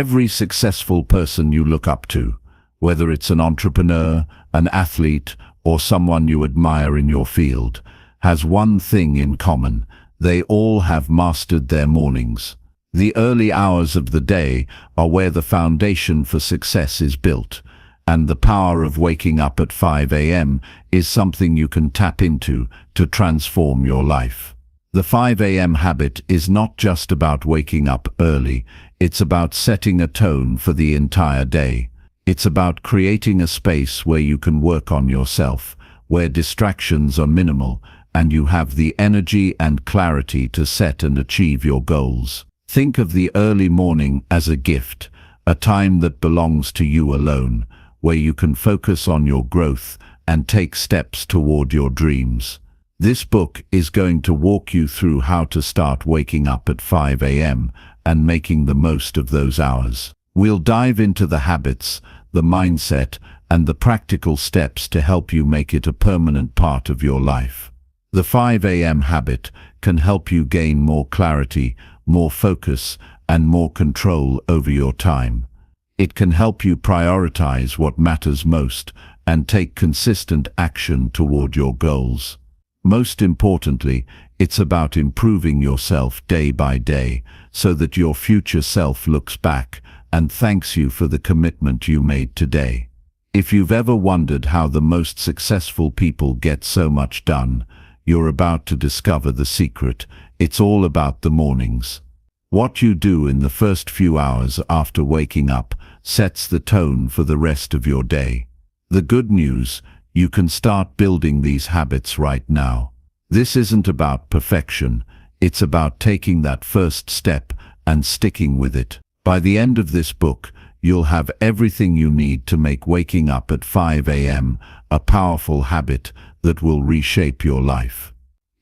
Every successful person you look up to, whether it's an entrepreneur, an athlete, or someone you admire in your field, has one thing in common: they all have mastered their mornings. The early hours of the day are where the foundation for success is built, and the power of waking up at 5 a.m. is something you can tap into to transform your life. The 5 a.m. habit is not just about waking up early, it's about setting a tone for the entire day. It's about creating a space where you can work on yourself, where distractions are minimal, and you have the energy and clarity to set and achieve your goals. Think of the early morning as a gift, a time that belongs to you alone, where you can focus on your growth and take steps toward your dreams. This book is going to walk you through how to start waking up at 5 a.m. and making the most of those hours. We'll dive into the habits, the mindset, and the practical steps to help you make it a permanent part of your life. The 5 a.m. habit can help you gain more clarity, more focus, and more control over your time. It can help you prioritize what matters most and take consistent action toward your goals. Most importantly, it's about improving yourself day by day so that your future self looks back and thanks you for the commitment you made today. If you've ever wondered how the most successful people get so much done, you're about to discover the secret. It's all about the mornings. What you do in the first few hours after waking up sets the tone for the rest of your day. The good news: you can start building these habits right now. This isn't about perfection, it's about taking that first step and sticking with it. By the end of this book, you'll have everything you need to make waking up at 5 a.m. a powerful habit that will reshape your life.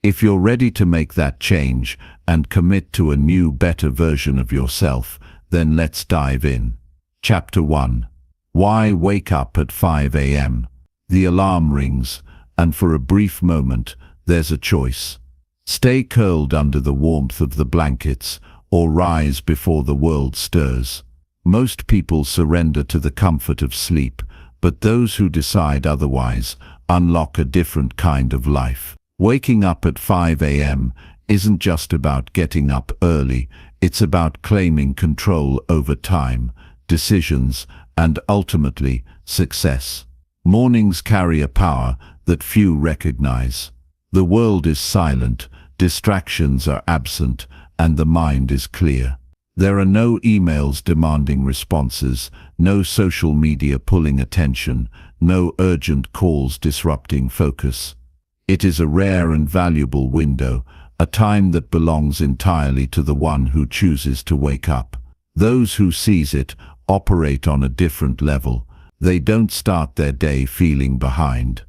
If you're ready to make that change and commit to a new, better version of yourself, then let's dive in. Chapter 1. Why wake up at 5 a.m.? The alarm rings, and for a brief moment, there's a choice. Stay curled under the warmth of the blankets, or rise before the world stirs. Most people surrender to the comfort of sleep, but those who decide otherwise unlock a different kind of life. Waking up at 5 a.m. isn't just about getting up early, it's about claiming control over time, decisions, and ultimately, success. Mornings carry a power that few recognize. The world is silent, distractions are absent, and the mind is clear. There are no emails demanding responses, no social media pulling attention, no urgent calls disrupting focus. It is a rare and valuable window, a time that belongs entirely to the one who chooses to wake up. Those who seize it operate on a different level. They don't start their day feeling behind.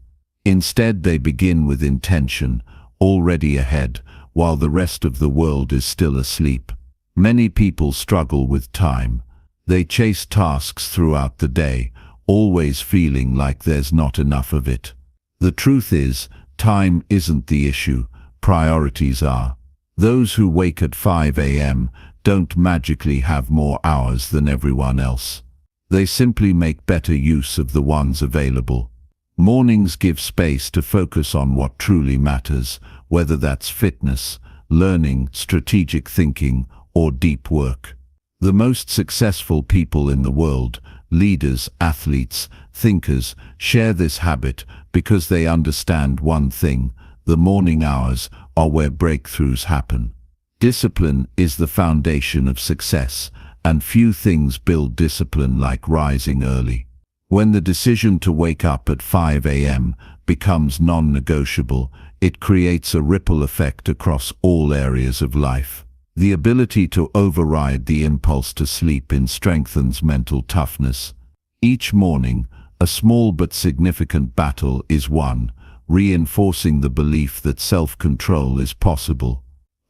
Instead, they begin with intention, already ahead, while the rest of the world is still asleep. Many people struggle with time. They chase tasks throughout the day, always feeling like there's not enough of it. The truth is, time isn't the issue, priorities are. Those who wake at 5 a.m. don't magically have more hours than everyone else. They simply make better use of the ones available. Mornings give space to focus on what truly matters, whether that's fitness, learning, strategic thinking, or deep work. The most successful people in the world, leaders, athletes, thinkers, share this habit because they understand one thing: the morning hours are where breakthroughs happen. Discipline is the foundation of success, and few things build discipline like rising early. When the decision to wake up at 5 a.m. becomes non-negotiable, it creates a ripple effect across all areas of life. The ability to override the impulse to sleep strengthens mental toughness. Each morning, a small but significant battle is won, reinforcing the belief that self-control is possible.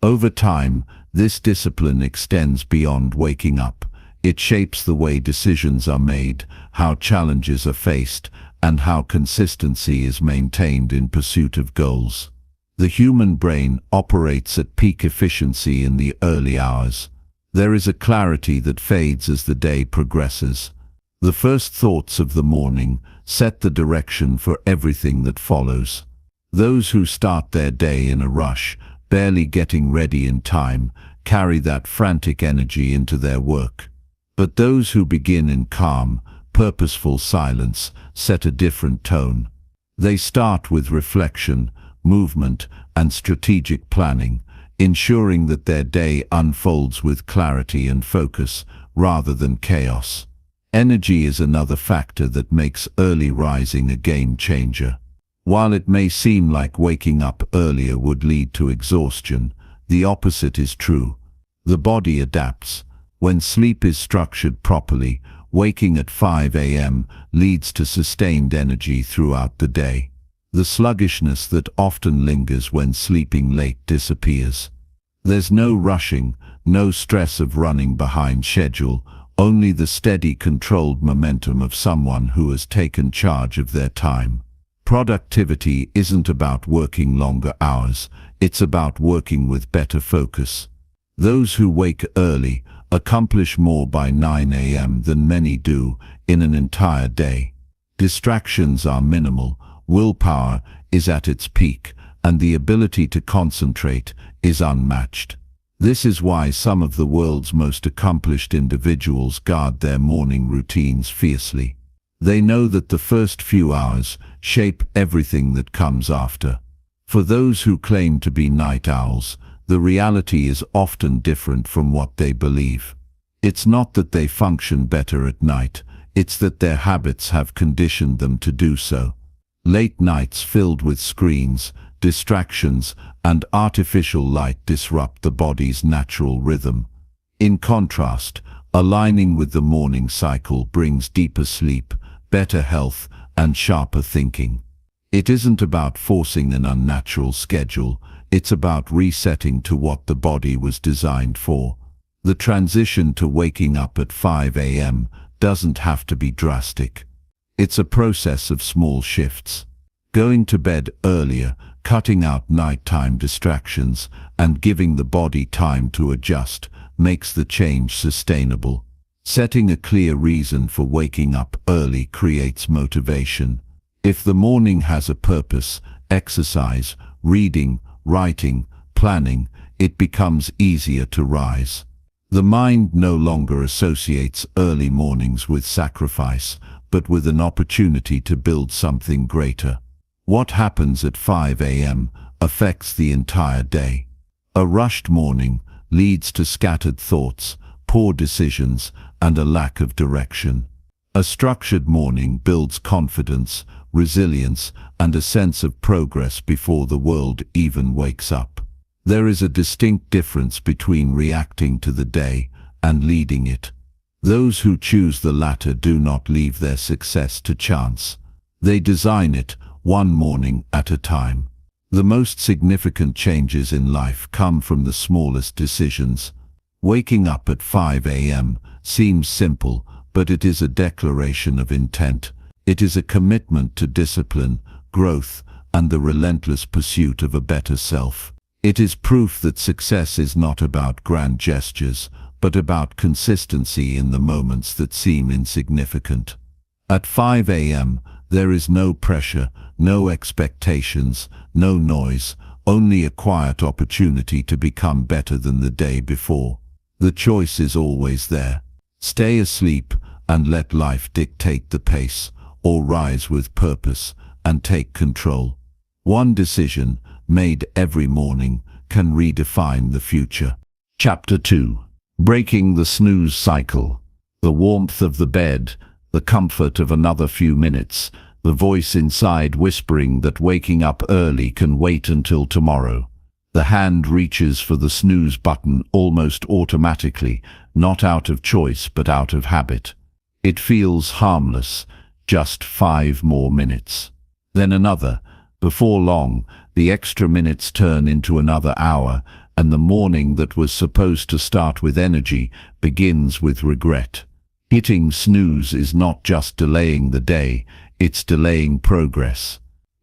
Over time, this discipline extends beyond waking up. It shapes the way decisions are made, how challenges are faced, and how consistency is maintained in pursuit of goals. The human brain operates at peak efficiency in the early hours. There is a clarity that fades as the day progresses. The first thoughts of the morning set the direction for everything that follows. Those who start their day in a rush, barely getting ready in time, carry that frantic energy into their work. But those who begin in calm, purposeful silence set a different tone. They start with reflection, movement, and strategic planning, ensuring that their day unfolds with clarity and focus rather than chaos. Energy is another factor that makes early rising a game changer. While it may seem like waking up earlier would lead to exhaustion, the opposite is true. The body adapts. When sleep is structured properly, waking at 5 a.m. leads to sustained energy throughout the day. The sluggishness that often lingers when sleeping late disappears. There's no rushing, no stress of running behind schedule, only the steady, controlled momentum of someone who has taken charge of their time. Productivity isn't about working longer hours, it's about working with better focus. Those who wake early accomplish more by 9 a.m. than many do in an entire day. Distractions are minimal, willpower is at its peak, and the ability to concentrate is unmatched. This is why some of the world's most accomplished individuals guard their morning routines fiercely. They know that the first few hours shape everything that comes after. For those who claim to be night owls, the reality is often different from what they believe. It's not that they function better at night, it's that their habits have conditioned them to do so. Late nights filled with screens, distractions, and artificial light disrupt the body's natural rhythm. In contrast, aligning with the morning cycle brings deeper sleep, better health, and sharper thinking. It isn't about forcing an unnatural schedule, it's about resetting to what the body was designed for. The transition to waking up at 5 a.m. doesn't have to be drastic. It's a process of small shifts. Going to bed earlier, cutting out nighttime distractions, and giving the body time to adjust makes the change sustainable. Setting a clear reason for waking up early creates motivation. If the morning has a purpose, exercise, reading, writing, planning, it becomes easier to rise. The mind no longer associates early mornings with sacrifice, but with an opportunity to build something greater. What happens at 5 a.m. affects the entire day. A rushed morning leads to scattered thoughts, poor decisions, and a lack of direction. A structured morning builds confidence, resilience, and a sense of progress before the world even wakes up. There is a distinct difference between reacting to the day and leading it. Those who choose the latter do not leave their success to chance. They design it, one morning at a time. The most significant changes in life come from the smallest decisions. Waking up at 5 a.m. seems simple, but it is a declaration of intent. It is a commitment to discipline, growth, and the relentless pursuit of a better self. It is proof that success is not about grand gestures, but about consistency in the moments that seem insignificant. At 5 a.m., there is no pressure, no expectations, no noise, only a quiet opportunity to become better than the day before. The choice is always there. Stay asleep and let life dictate the pace, or rise with purpose and take control. One decision, made every morning, can redefine the future. Chapter 2. Breaking the snooze cycle. The warmth of the bed, the comfort of another few minutes, the voice inside whispering that waking up early can wait until tomorrow. The hand reaches for the snooze button almost automatically, not out of choice but out of habit. It feels harmless, just 5 more minutes. Then another. Before long, the extra minutes turn into another hour, and the morning that was supposed to start with energy begins with regret. Hitting snooze is not just delaying the day, it's delaying progress.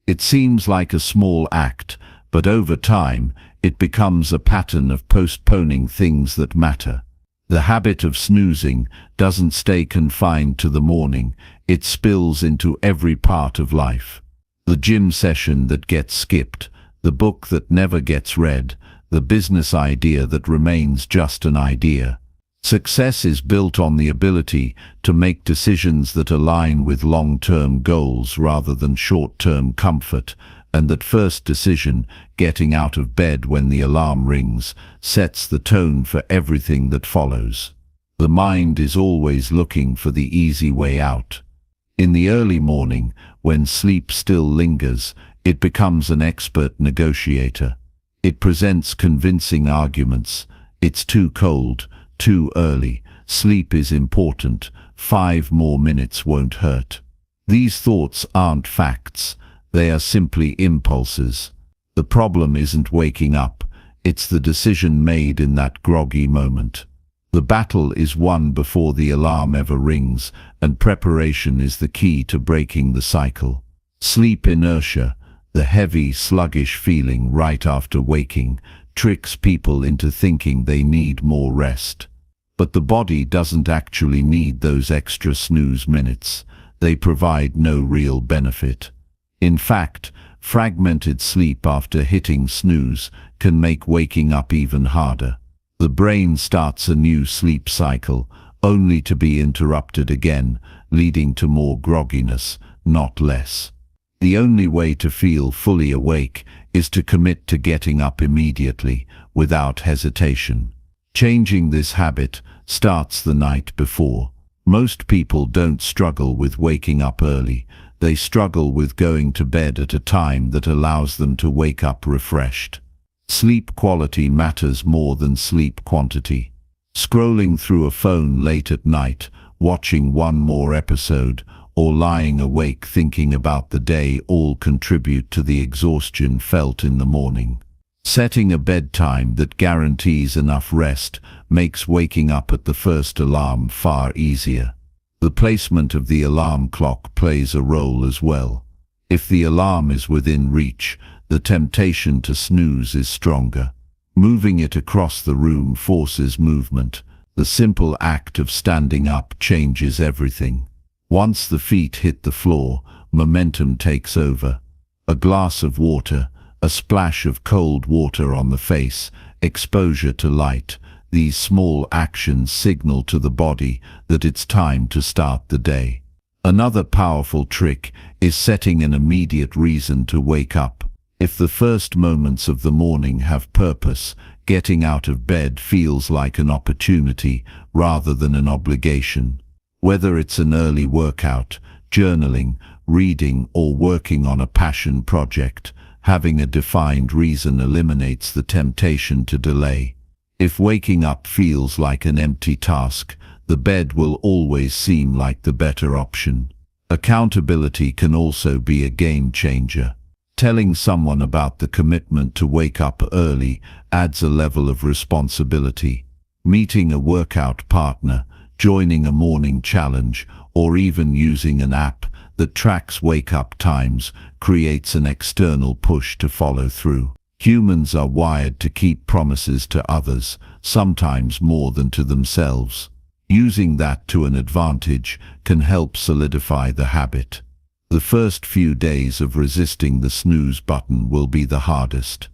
It seems like a small act, but over time, it becomes a pattern of postponing things that matter. The habit of snoozing doesn't stay confined to the morning, it spills into every part of life. The gym session that gets skipped, the book that never gets read, the business idea that remains just an idea. Success is built on the ability to make decisions that align with long-term goals rather than short-term comfort, and that first decision, getting out of bed when the alarm rings, sets the tone for everything that follows. The mind is always looking for the easy way out. In the early morning, when sleep still lingers, it becomes an expert negotiator. It presents convincing arguments. It's too cold, too early, sleep is important, 5 more minutes won't hurt. These thoughts aren't facts, they are simply impulses. The problem isn't waking up, it's the decision made in that groggy moment. The battle is won before the alarm ever rings, and preparation is the key to breaking the cycle. Sleep inertia, the heavy, sluggish feeling right after waking, tricks people into thinking they need more rest. But the body doesn't actually need those extra snooze minutes. They provide no real benefit. In fact, fragmented sleep after hitting snooze can make waking up even harder. The brain starts a new sleep cycle, only to be interrupted again, leading to more grogginess, not less. The only way to feel fully awake is to commit to getting up immediately, without hesitation. Changing this habit starts the night before. Most people don't struggle with waking up early. They struggle with going to bed at a time that allows them to wake up refreshed. Sleep quality matters more than sleep quantity. Scrolling through a phone late at night, watching one more episode, or lying awake thinking about the day all contribute to the exhaustion felt in the morning. Setting a bedtime that guarantees enough rest makes waking up at the first alarm far easier. The placement of the alarm clock plays a role as well. If the alarm is within reach, the temptation to snooze is stronger. Moving it across the room forces movement. The simple act of standing up changes everything. Once the feet hit the floor, momentum takes over. A glass of water, a splash of cold water on the face, exposure to light. These small actions signal to the body that it's time to start the day. Another powerful trick is setting an immediate reason to wake up. If the first moments of the morning have purpose, getting out of bed feels like an opportunity rather than an obligation. Whether it's an early workout, journaling, reading, or working on a passion project, having a defined reason eliminates the temptation to delay. If waking up feels like an empty task, the bed will always seem like the better option. Accountability can also be a game changer. Telling someone about the commitment to wake up early adds a level of responsibility. Meeting a workout partner, joining a morning challenge, or even using an app that tracks wake-up times creates an external push to follow through. Humans are wired to keep promises to others, sometimes more than to themselves. Using that to an advantage can help solidify the habit. The first few days of resisting the snooze button will be the hardest.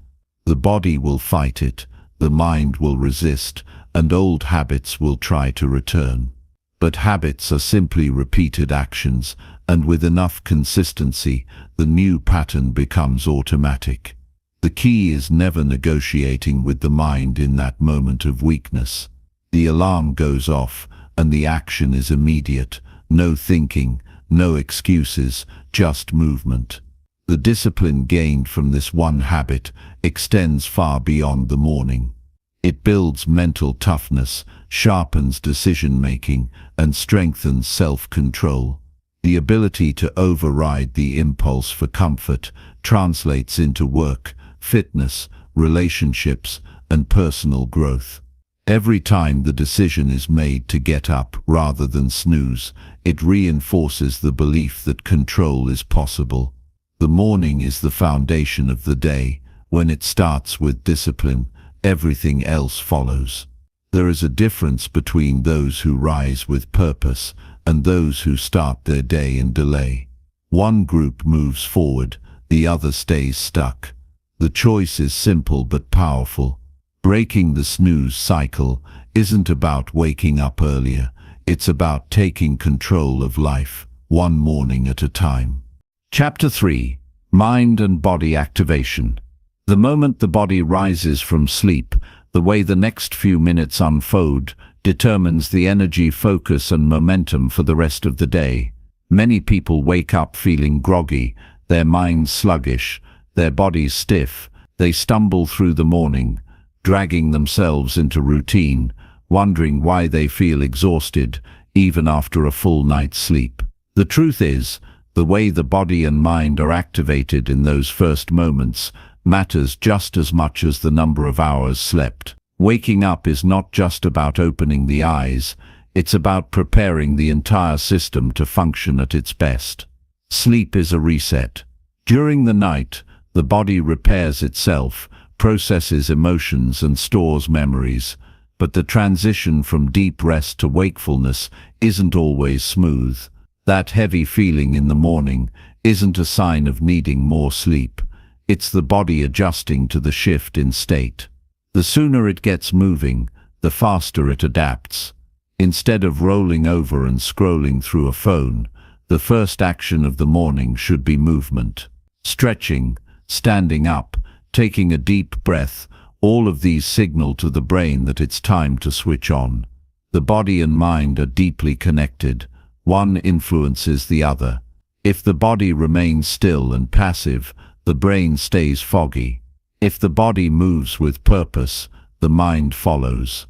The body will fight it, the mind will resist, and old habits will try to return. But habits are simply repeated actions, and with enough consistency, the new pattern becomes automatic. The key is never negotiating with the mind in that moment of weakness. The alarm goes off, and the action is immediate. No thinking, no excuses, just movement. The discipline gained from this one habit extends far beyond the morning. It builds mental toughness, sharpens decision-making, and strengthens self-control. The ability to override the impulse for comfort translates into work, fitness, relationships, and personal growth. Every time the decision is made to get up rather than snooze, it reinforces the belief that control is possible. The morning is the foundation of the day. When it starts with discipline, everything else follows. There is a difference between those who rise with purpose and those who start their day in delay. One group moves forward, the other stays stuck. The choice is simple but powerful. Breaking the snooze cycle isn't about waking up earlier. It's about taking control of life, one morning at a time. Chapter 3. Mind and Body Activation. The moment the body rises from sleep, the way the next few minutes unfold determines the energy, focus and momentum for the rest of the day. Many people wake up feeling groggy, their minds sluggish, their bodies stiff. They stumble through the morning, dragging themselves into routine, wondering why they feel exhausted even after a full night's sleep. The truth is, the way the body and mind are activated in those first moments matters just as much as the number of hours slept. Waking up is not just about opening the eyes, it's about preparing the entire system to function at its best. Sleep is a reset. During the night, the body repairs itself, processes emotions and stores memories, but the transition from deep rest to wakefulness isn't always smooth. That heavy feeling in the morning isn't a sign of needing more sleep. It's the body adjusting to the shift in state. The sooner it gets moving, the faster it adapts. Instead of rolling over and scrolling through a phone, the first action of the morning should be movement. Stretching, standing up, taking a deep breath, all of these signal to the brain that it's time to switch on. The body and mind are deeply connected. One influences the other. If the body remains still and passive, the brain stays foggy. If the body moves with purpose, the mind follows.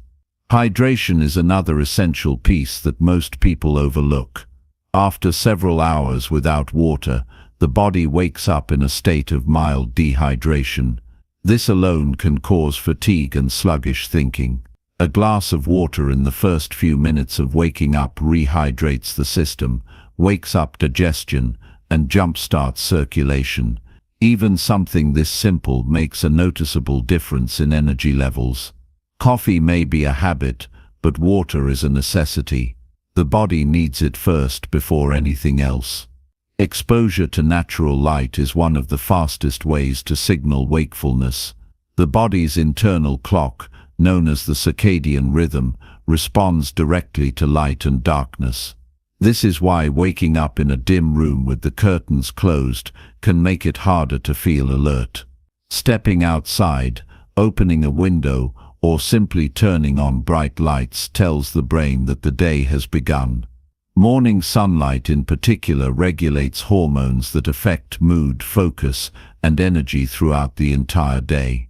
Hydration is another essential piece that most people overlook. After several hours without water, the body wakes up in a state of mild dehydration. This alone can cause fatigue and sluggish thinking. A glass of water in the first few minutes of waking up rehydrates the system, wakes up digestion, and jump-starts circulation. Even something this simple makes a noticeable difference in energy levels. Coffee may be a habit, but water is a necessity. The body needs it first before anything else. Exposure to natural light is one of the fastest ways to signal wakefulness. The body's internal clock, known as the circadian rhythm, responds directly to light and darkness. This is why waking up in a dim room with the curtains closed can make it harder to feel alert. Stepping outside, opening a window, or simply turning on bright lights tells the brain that the day has begun. Morning sunlight in particular regulates hormones that affect mood, focus, and energy throughout the entire day.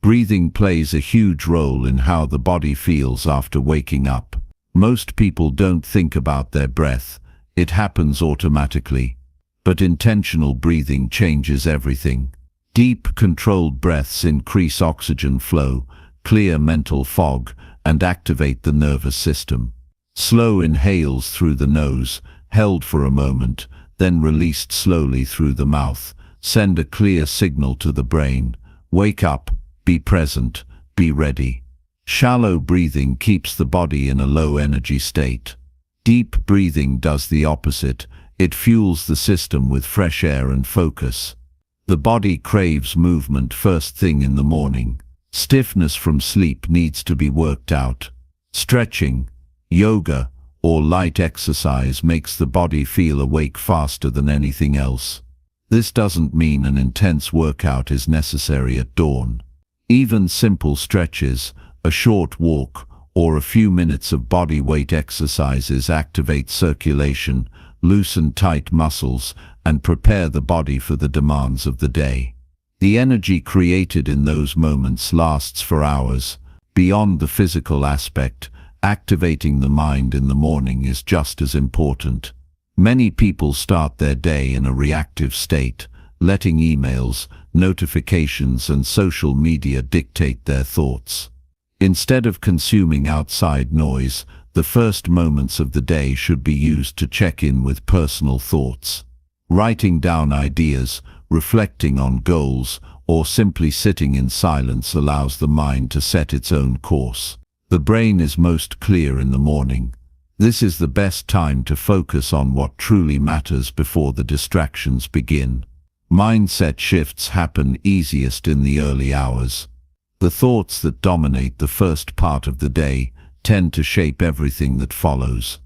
Breathing plays a huge role in how the body feels after waking up. Most people don't think about their breath, it happens automatically. But intentional breathing changes everything. Deep, controlled breaths increase oxygen flow, clear mental fog, and activate the nervous system. Slow inhales through the nose, held for a moment, then released slowly through the mouth, send a clear signal to the brain. Wake up, be present, be ready. Shallow breathing keeps the body in a low-energy state. Deep breathing does the opposite. It fuels the system with fresh air and focus. The body craves movement first thing in the morning. Stiffness from sleep needs to be worked out. Stretching, yoga, or light exercise makes the body feel awake faster than anything else. This doesn't mean an intense workout is necessary at dawn. Even simple stretches, a short walk, or a few minutes of body weight exercises activate circulation, loosen tight muscles, and prepare the body for the demands of the day. The energy created in those moments lasts for hours. Beyond the physical aspect, activating the mind in the morning is just as important. Many people start their day in a reactive state, letting emails, notifications, and social media dictate their thoughts. Instead of consuming outside noise, the first moments of the day should be used to check in with personal thoughts. Writing down ideas, reflecting on goals, or simply sitting in silence allows the mind to set its own course. The brain is most clear in the morning. This is the best time to focus on what truly matters before the distractions begin. Mindset shifts happen easiest in the early hours. The thoughts that dominate the first part of the day tend to shape everything that follows.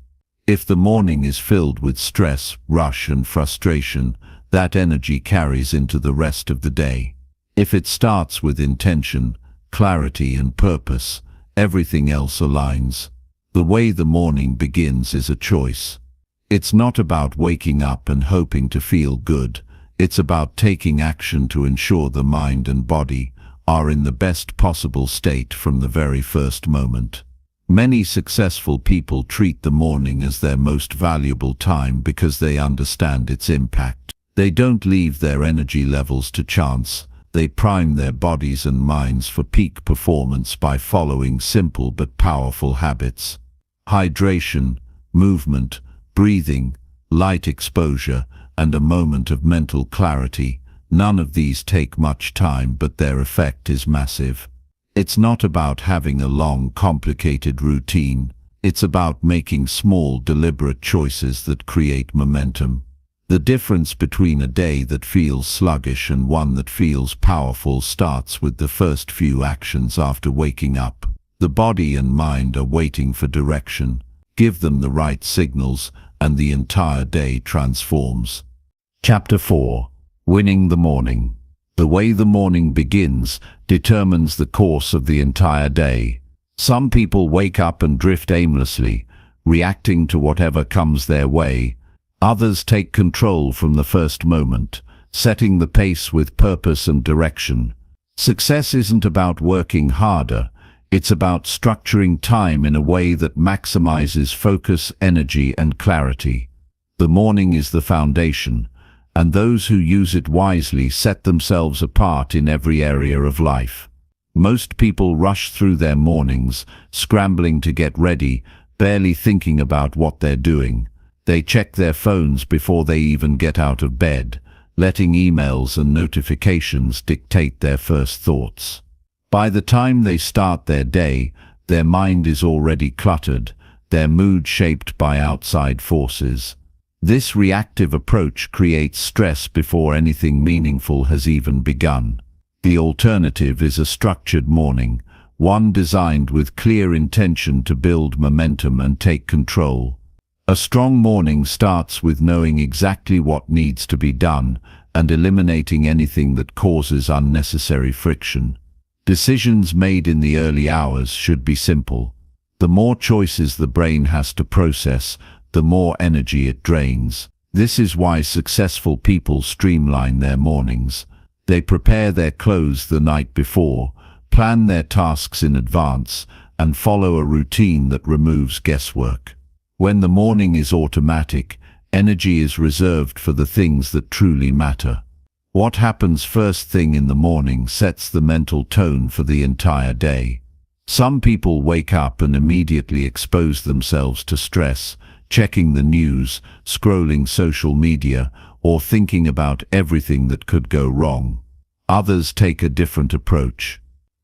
If the morning is filled with stress, rush, and frustration, that energy carries into the rest of the day. If it starts with intention, clarity, and purpose, everything else aligns. The way the morning begins is a choice. It's not about waking up and hoping to feel good. It's about taking action to ensure the mind and body are in the best possible state from the very first moment. Many successful people treat the morning as their most valuable time because they understand its impact. They don't leave their energy levels to chance. They prime their bodies and minds for peak performance by following simple but powerful habits. Hydration, movement, breathing, light exposure, and a moment of mental clarity. None of these take much time, but their effect is massive. It's not about having a long, complicated routine. It's about making small, deliberate choices that create momentum. The difference between a day that feels sluggish and one that feels powerful starts with the first few actions after waking up. The body and mind are waiting for direction. Give them the right signals, and the entire day transforms. Chapter 4. Winning the morning. The way the morning begins determines the course of the entire day. Some people wake up and drift aimlessly, reacting to whatever comes their way. Others take control from the first moment, setting the pace with purpose and direction. Success isn't about working harder. It's about structuring time in a way that maximizes focus, energy, and clarity. The morning is the foundation, and those who use it wisely set themselves apart in every area of life. Most people rush through their mornings, scrambling to get ready, barely thinking about what they're doing. They check their phones before they even get out of bed, letting emails and notifications dictate their first thoughts. By the time they start their day, their mind is already cluttered, their mood shaped by outside forces. This reactive approach creates stress before anything meaningful has even begun. The alternative is a structured morning, one designed with clear intention to build momentum and take control. A strong morning starts with knowing exactly what needs to be done and eliminating anything that causes unnecessary friction. Decisions made in the early hours should be simple. The more choices the brain has to process, the more energy it drains. This is why successful people streamline their mornings. They prepare their clothes the night before, plan their tasks in advance, and follow a routine that removes guesswork. When the morning is automatic, energy is reserved for the things that truly matter. What happens first thing in the morning sets the mental tone for the entire day. Some people wake up and immediately expose themselves to stress, checking the news, scrolling social media, or thinking about everything that could go wrong. Others take a different approach.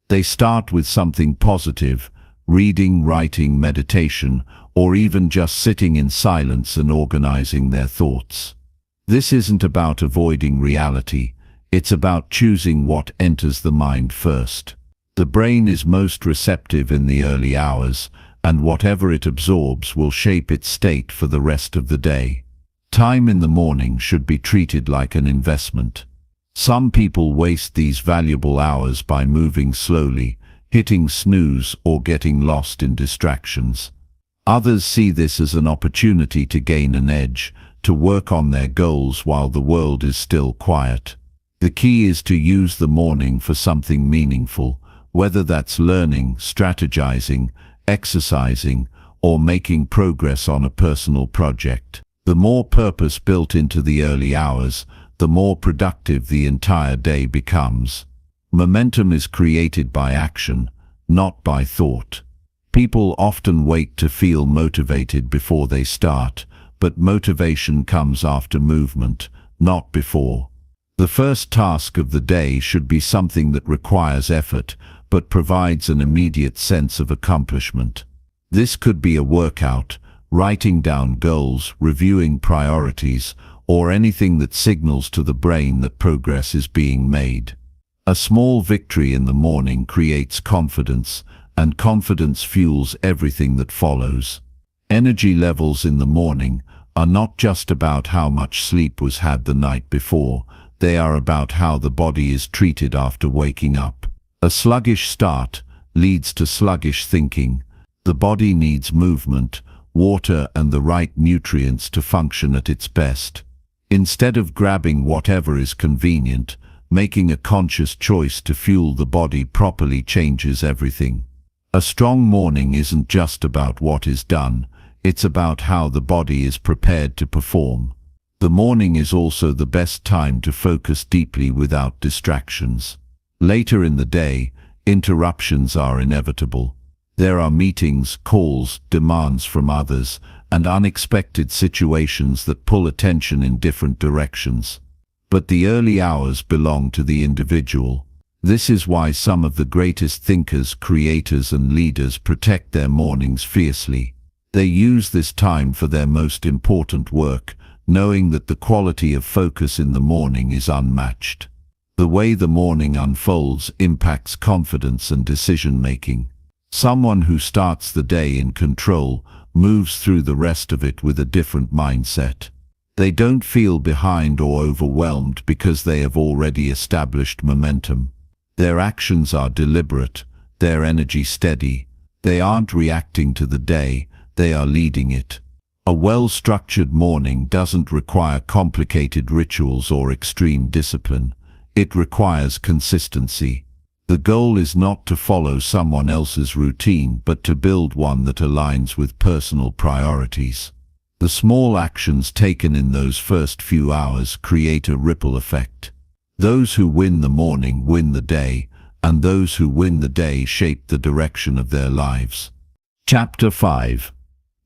They start with something positive, reading, writing, meditation, or even just sitting in silence and organizing their thoughts. This isn't about avoiding reality, it's about choosing what enters the mind first. The brain is most receptive in the early hours, and whatever it absorbs will shape its state for the rest of the day. Time in the morning should be treated like an investment. Some people waste these valuable hours by moving slowly, hitting snooze, or getting lost in distractions. Others see this as an opportunity to gain an edge, to work on their goals while the world is still quiet. The key is to use the morning for something meaningful, whether that's learning, strategizing, exercising, or making progress on a personal project. The more purpose built into the early hours, the more productive the entire day becomes. Momentum is created by action, not by thought. People often wait to feel motivated before they start, but motivation comes after movement, not before. The first task of the day should be something that requires effort, but provides an immediate sense of accomplishment. This could be a workout, writing down goals, reviewing priorities, or anything that signals to the brain that progress is being made. A small victory in the morning creates confidence, and confidence fuels everything that follows. Energy levels in the morning are not just about how much sleep was had the night before, they are about how the body is treated after waking up. A sluggish start leads to sluggish thinking. The body needs movement, water, and the right nutrients to function at its best. Instead of grabbing whatever is convenient, making a conscious choice to fuel the body properly changes everything. A strong morning isn't just about what is done, it's about how the body is prepared to perform. The morning is also the best time to focus deeply without distractions. Later in the day, interruptions are inevitable. There are meetings, calls, demands from others, and unexpected situations that pull attention in different directions. But the early hours belong to the individual. This is why some of the greatest thinkers, creators, and leaders protect their mornings fiercely. They use this time for their most important work, knowing that the quality of focus in the morning is unmatched. The way the morning unfolds impacts confidence and decision-making. Someone who starts the day in control moves through the rest of it with a different mindset. They don't feel behind or overwhelmed because they have already established momentum. Their actions are deliberate, their energy steady. They aren't reacting to the day, they are leading it. A well-structured morning doesn't require complicated rituals or extreme discipline. It requires consistency. The goal is not to follow someone else's routine, but to build one that aligns with personal priorities. The small actions taken in those first few hours create a ripple effect. Those who win the morning win the day, and those who win the day shape the direction of their lives. Chapter 5.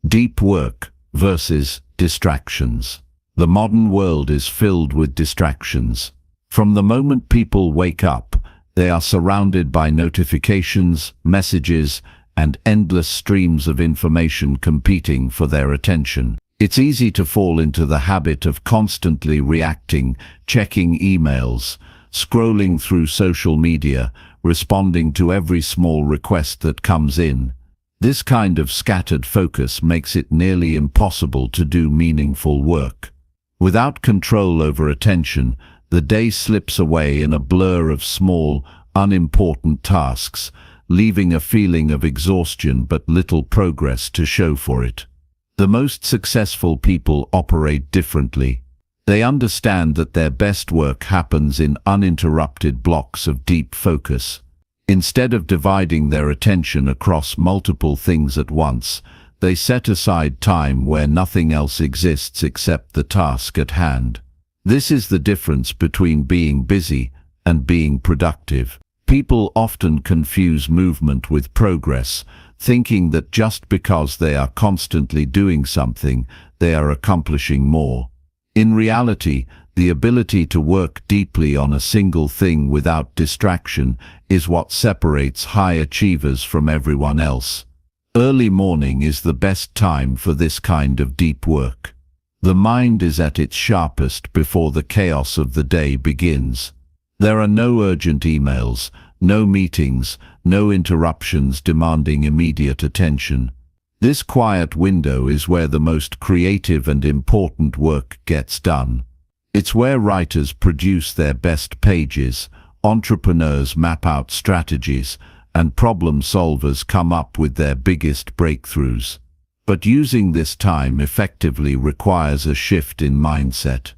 Deep Work versus Distractions. The modern world is filled with distractions. From the moment people wake up, they are surrounded by notifications, messages, and endless streams of information competing for their attention. It's easy to fall into the habit of constantly reacting, checking emails, scrolling through social media, responding to every small request that comes in. This kind of scattered focus makes it nearly impossible to do meaningful work. Without control over attention, the day slips away in a blur of small, unimportant tasks, leaving a feeling of exhaustion but little progress to show for it. The most successful people operate differently. They understand that their best work happens in uninterrupted blocks of deep focus. Instead of dividing their attention across multiple things at once, they set aside time where nothing else exists except the task at hand. This is the difference between being busy and being productive. People often confuse movement with progress, thinking that just because they are constantly doing something, they are accomplishing more. In reality, the ability to work deeply on a single thing without distraction is what separates high achievers from everyone else. Early morning is the best time for this kind of deep work. The mind is at its sharpest before the chaos of the day begins. There are no urgent emails, no meetings, no interruptions demanding immediate attention. This quiet window is where the most creative and important work gets done. It's where writers produce their best pages, entrepreneurs map out strategies, and problem solvers come up with their biggest breakthroughs. But using this time effectively requires a shift in mindset.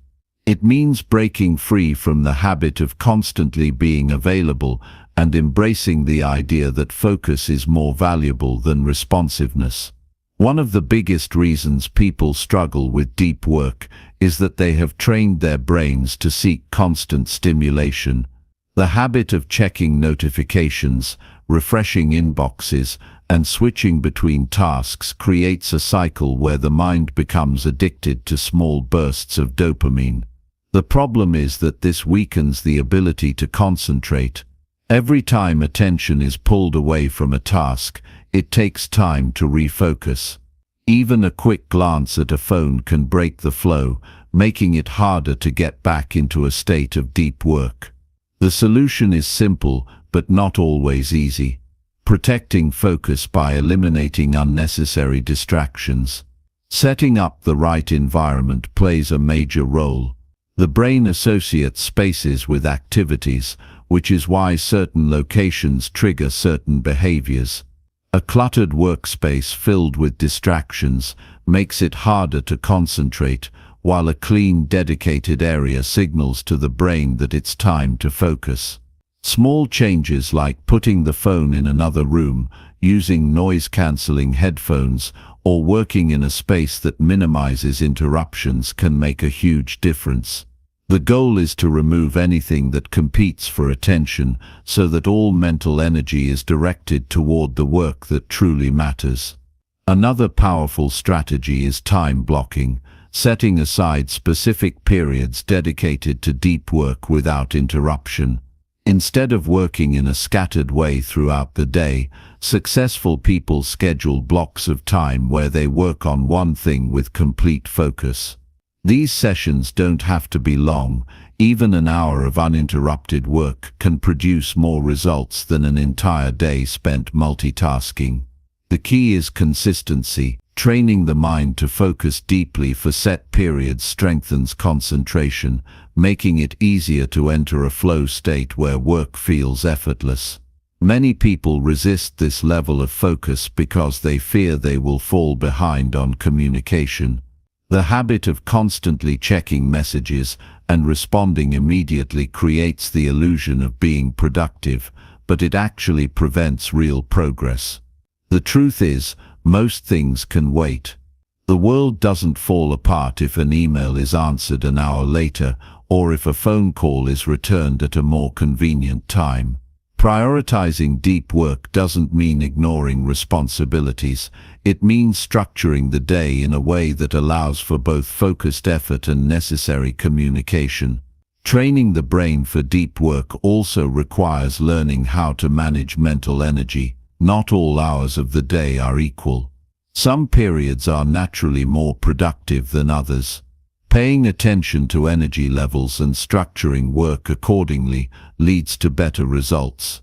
It means breaking free from the habit of constantly being available and embracing the idea that focus is more valuable than responsiveness. One of the biggest reasons people struggle with deep work is that they have trained their brains to seek constant stimulation. The habit of checking notifications, refreshing inboxes, and switching between tasks creates a cycle where the mind becomes addicted to small bursts of dopamine. The problem is that this weakens the ability to concentrate. Every time attention is pulled away from a task, it takes time to refocus. Even a quick glance at a phone can break the flow, making it harder to get back into a state of deep work. The solution is simple, but not always easy. Protecting focus by eliminating unnecessary distractions. Setting up the right environment plays a major role. The brain associates spaces with activities, which is why certain locations trigger certain behaviors. A cluttered workspace filled with distractions makes it harder to concentrate, while a clean, dedicated area signals to the brain that it's time to focus. Small changes like putting the phone in another room, using noise-canceling headphones, or working in a space that minimizes interruptions can make a huge difference. The goal is to remove anything that competes for attention so that all mental energy is directed toward the work that truly matters. Another powerful strategy is time blocking, setting aside specific periods dedicated to deep work without interruption. Instead of working in a scattered way throughout the day, successful people schedule blocks of time where they work on one thing with complete focus. These sessions don't have to be long. Even an hour of uninterrupted work can produce more results than an entire day spent multitasking. The key is consistency. Training the mind to focus deeply for set periods strengthens concentration, making it easier to enter a flow state where work feels effortless. Many people resist this level of focus because they fear they will fall behind on communication. The habit of constantly checking messages and responding immediately creates the illusion of being productive, but it actually prevents real progress. The truth is, most things can wait. The world doesn't fall apart if an email is answered an hour later, or if a phone call is returned at a more convenient time. Prioritizing deep work doesn't mean ignoring responsibilities. It means structuring the day in a way that allows for both focused effort and necessary communication. Training the brain for deep work also requires learning how to manage mental energy. Not all hours of the day are equal. Some periods are naturally more productive than others. Paying attention to energy levels and structuring work accordingly leads to better results.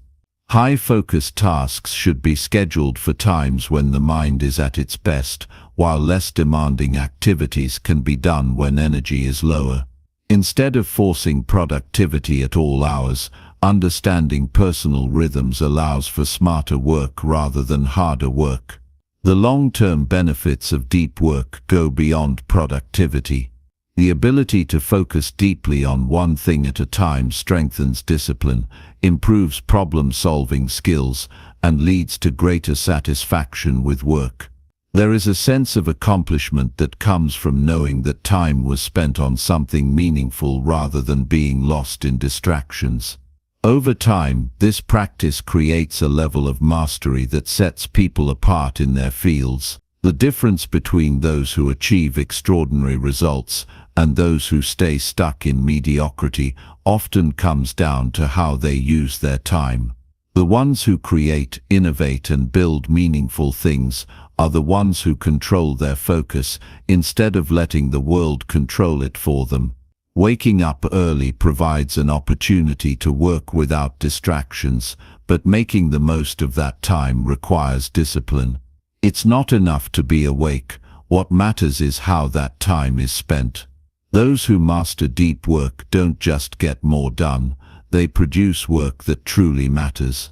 High-focus tasks should be scheduled for times when the mind is at its best, while less demanding activities can be done when energy is lower. Instead of forcing productivity at all hours, understanding personal rhythms allows for smarter work rather than harder work. The long-term benefits of deep work go beyond productivity. The ability to focus deeply on one thing at a time strengthens discipline, improves problem-solving skills, and leads to greater satisfaction with work. There is a sense of accomplishment that comes from knowing that time was spent on something meaningful rather than being lost in distractions. Over time, this practice creates a level of mastery that sets people apart in their fields. The difference between those who achieve extraordinary results and those who stay stuck in mediocrity often comes down to how they use their time. The ones who create, innovate, and build meaningful things are the ones who control their focus instead of letting the world control it for them. Waking up early provides an opportunity to work without distractions, but making the most of that time requires discipline. It's not enough to be awake. What matters is how that time is spent. Those who master deep work don't just get more done, they produce work that truly matters.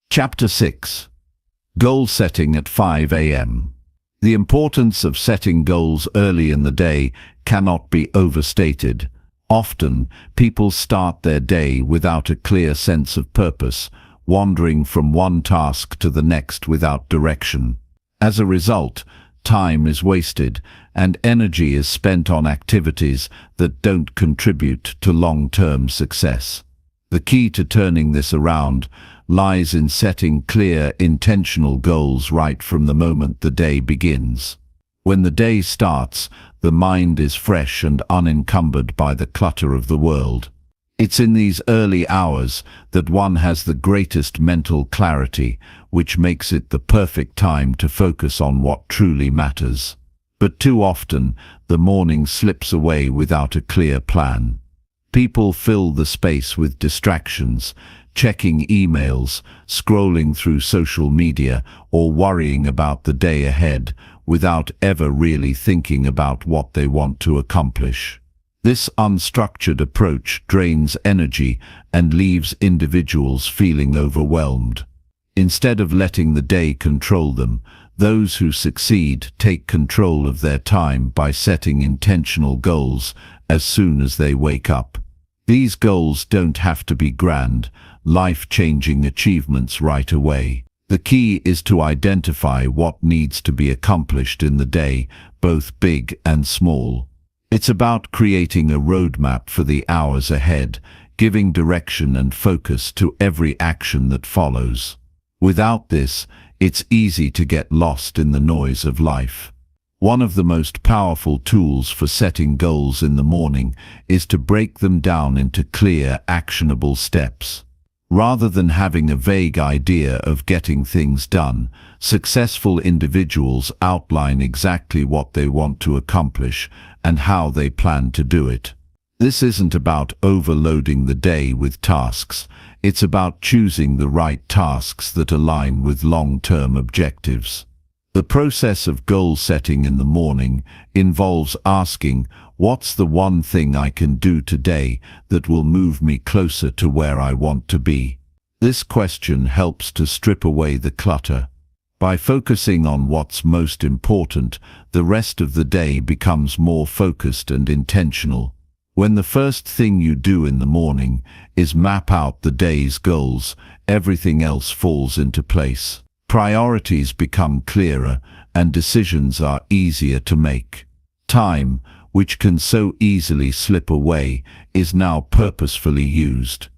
Chapter 6. Goal setting at 5 a.m. The importance of setting goals early in the day cannot be overstated. Often, people start their day without a clear sense of purpose, wandering from one task to the next without direction. As a result, time is wasted and energy is spent on activities that don't contribute to long-term success. The key to turning this around lies in setting clear, intentional goals right from the moment the day begins. When the day starts, the mind is fresh and unencumbered by the clutter of the world. It's in these early hours that one has the greatest mental clarity, which makes it the perfect time to focus on what truly matters. But too often, the morning slips away without a clear plan. People fill the space with distractions, checking emails, scrolling through social media, or worrying about the day ahead, without ever really thinking about what they want to accomplish. This unstructured approach drains energy and leaves individuals feeling overwhelmed. Instead of letting the day control them, those who succeed take control of their time by setting intentional goals as soon as they wake up. These goals don't have to be grand, life-changing achievements right away. The key is to identify what needs to be accomplished in the day, both big and small. It's about creating a roadmap for the hours ahead, giving direction and focus to every action that follows. Without this, it's easy to get lost in the noise of life. One of the most powerful tools for setting goals in the morning is to break them down into clear, actionable steps. Rather than having a vague idea of getting things done, successful individuals outline exactly what they want to accomplish and how they plan to do it. This isn't about overloading the day with tasks. It's about choosing the right tasks that align with long-term objectives. The process of goal setting in the morning involves asking, what's the one thing I can do today that will move me closer to where I want to be? This question helps to strip away the clutter. By focusing on what's most important, the rest of the day becomes more focused and intentional. When the first thing you do in the morning is map out the day's goals, everything else falls into place. Priorities become clearer and decisions are easier to make. Time, which can so easily slip away, is now purposefully used.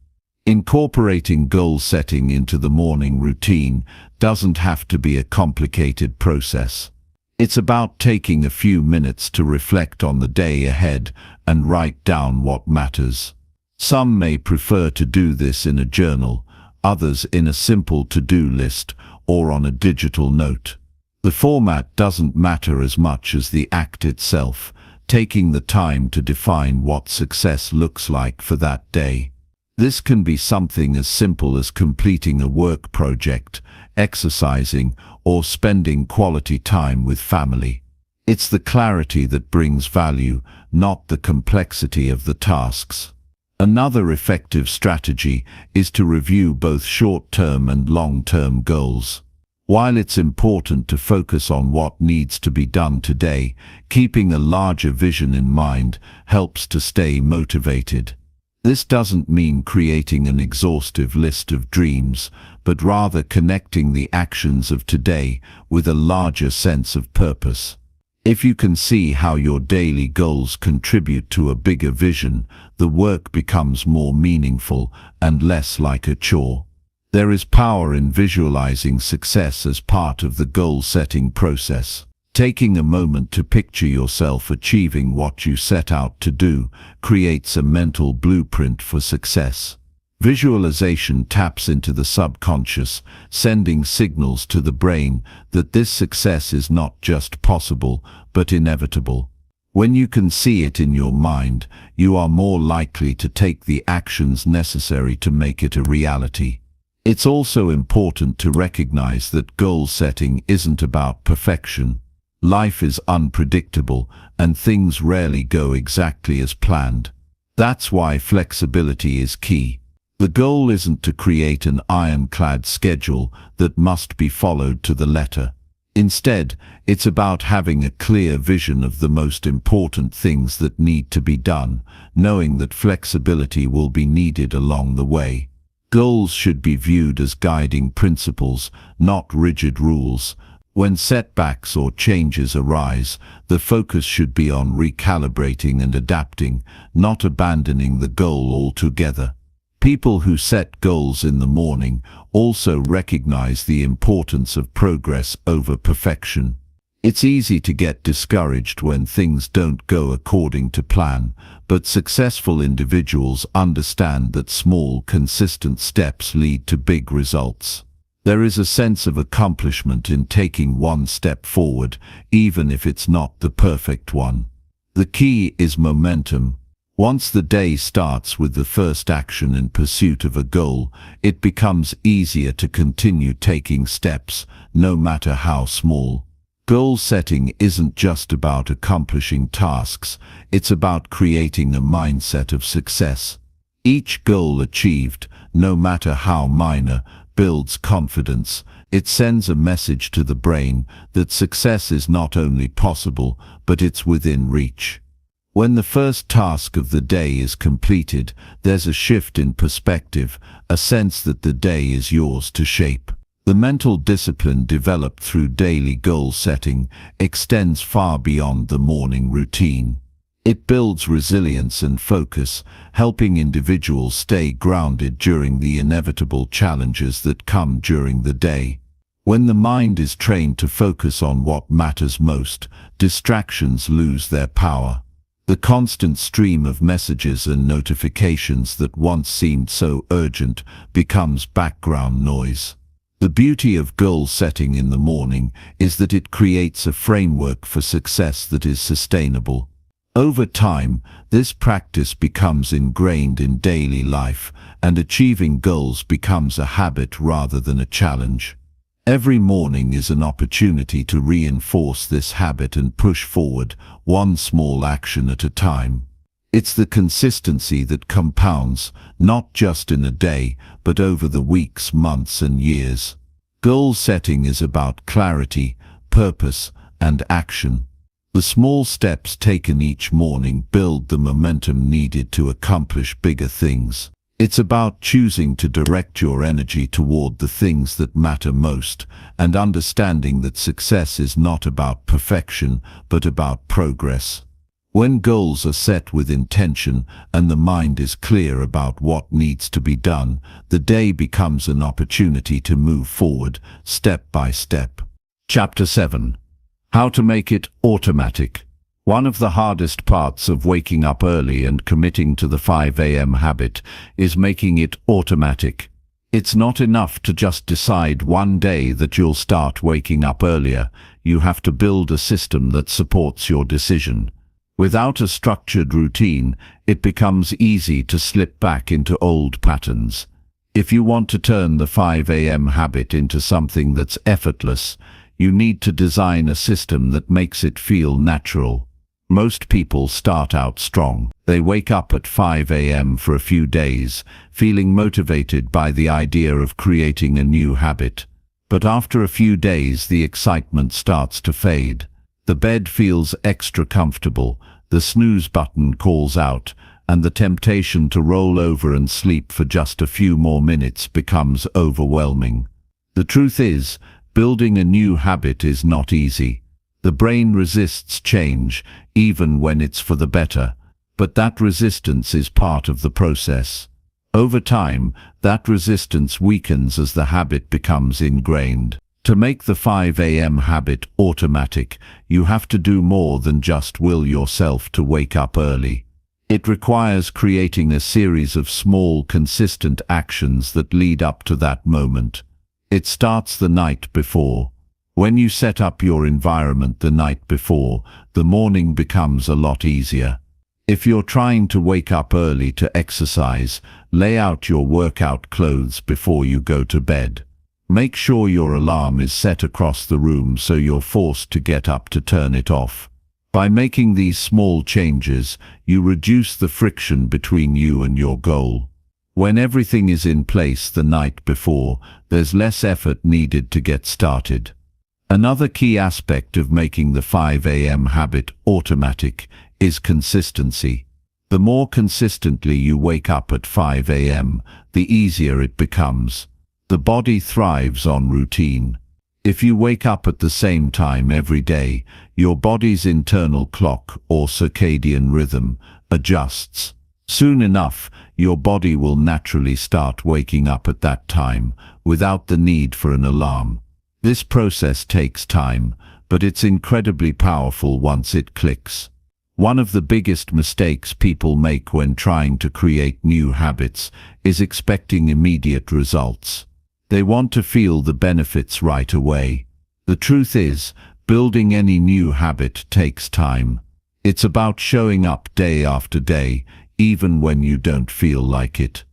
Incorporating goal setting into the morning routine doesn't have to be a complicated process. It's about taking a few minutes to reflect on the day ahead and write down what matters. Some may prefer to do this in a journal, others in a simple to-do list or on a digital note. The format doesn't matter as much as the act itself, taking the time to define what success looks like for that day. This can be something as simple as completing a work project, exercising, or spending quality time with family. It's the clarity that brings value, not the complexity of the tasks. Another effective strategy is to review both short-term and long-term goals. While it's important to focus on what needs to be done today, keeping a larger vision in mind helps to stay motivated. This doesn't mean creating an exhaustive list of dreams, but rather connecting the actions of today with a larger sense of purpose. If you can see how your daily goals contribute to a bigger vision, the work becomes more meaningful and less like a chore. There is power in visualizing success as part of the goal-setting process. Taking a moment to picture yourself achieving what you set out to do creates a mental blueprint for success. Visualization taps into the subconscious, sending signals to the brain that this success is not just possible, but inevitable. When you can see it in your mind, you are more likely to take the actions necessary to make it a reality. It's also important to recognize that goal setting isn't about perfection. Life is unpredictable, and things rarely go exactly as planned. That's why flexibility is key. The goal isn't to create an ironclad schedule that must be followed to the letter. Instead, it's about having a clear vision of the most important things that need to be done, knowing that flexibility will be needed along the way. Goals should be viewed as guiding principles, not rigid rules. When setbacks or changes arise, the focus should be on recalibrating and adapting, not abandoning the goal altogether. People who set goals in the morning also recognize the importance of progress over perfection. It's easy to get discouraged when things don't go according to plan, but successful individuals understand that small, consistent steps lead to big results. There is a sense of accomplishment in taking one step forward, even if it's not the perfect one. The key is momentum. Once the day starts with the first action in pursuit of a goal, it becomes easier to continue taking steps, no matter how small. Goal setting isn't just about accomplishing tasks, it's about creating a mindset of success. Each goal achieved, no matter how minor, builds confidence. It sends a message to the brain that success is not only possible, but it's within reach. When the first task of the day is completed, there's a shift in perspective, a sense that the day is yours to shape. The mental discipline developed through daily goal setting extends far beyond the morning routine. It builds resilience and focus, helping individuals stay grounded during the inevitable challenges that come during the day. When the mind is trained to focus on what matters most, distractions lose their power. The constant stream of messages and notifications that once seemed so urgent becomes background noise. The beauty of goal setting in the morning is that it creates a framework for success that is sustainable. Over time, this practice becomes ingrained in daily life, and achieving goals becomes a habit rather than a challenge. Every morning is an opportunity to reinforce this habit and push forward, one small action at a time. It's the consistency that compounds, not just in a day, but over the weeks, months, and years. Goal setting is about clarity, purpose, and action. The small steps taken each morning build the momentum needed to accomplish bigger things. It's about choosing to direct your energy toward the things that matter most, and understanding that success is not about perfection, but about progress. When goals are set with intention and the mind is clear about what needs to be done, the day becomes an opportunity to move forward, step by step. Chapter 7. How to make it automatic. One of the hardest parts of waking up early and committing to the 5 a.m. habit is making it automatic. It's not enough to just decide one day that you'll start waking up earlier. You have to build a system that supports your decision. Without a structured routine, it becomes easy to slip back into old patterns. If you want to turn the 5 a.m. habit into something that's effortless, you need to design a system that makes it feel natural. Most people start out strong. They wake up at 5 a.m. for a few days, feeling motivated by the idea of creating a new habit. But after a few days, the excitement starts to fade. The bed feels extra comfortable, the snooze button calls out, and the temptation to roll over and sleep for just a few more minutes becomes overwhelming. The truth is, building a new habit is not easy. The brain resists change, even when it's for the better, but that resistance is part of the process. Over time, that resistance weakens as the habit becomes ingrained. To make the 5 a.m. habit automatic, you have to do more than just will yourself to wake up early. It requires creating a series of small, consistent actions that lead up to that moment. It starts the night before. When you set up your environment the night before, the morning becomes a lot easier. If you're trying to wake up early to exercise, lay out your workout clothes before you go to bed. Make sure your alarm is set across the room so you're forced to get up to turn it off. By making these small changes, you reduce the friction between you and your goal. When everything is in place the night before, there's less effort needed to get started. Another key aspect of making the 5 a.m. habit automatic is consistency. The more consistently you wake up at 5 a.m., the easier it becomes. The body thrives on routine. If you wake up at the same time every day, your body's internal clock or circadian rhythm adjusts. Soon enough, your body will naturally start waking up at that time, without the need for an alarm. This process takes time, but it's incredibly powerful once it clicks. One of the biggest mistakes people make when trying to create new habits is expecting immediate results. They want to feel the benefits right away. The truth is, building any new habit takes time. It's about showing up day after day, even when you don't feel like it.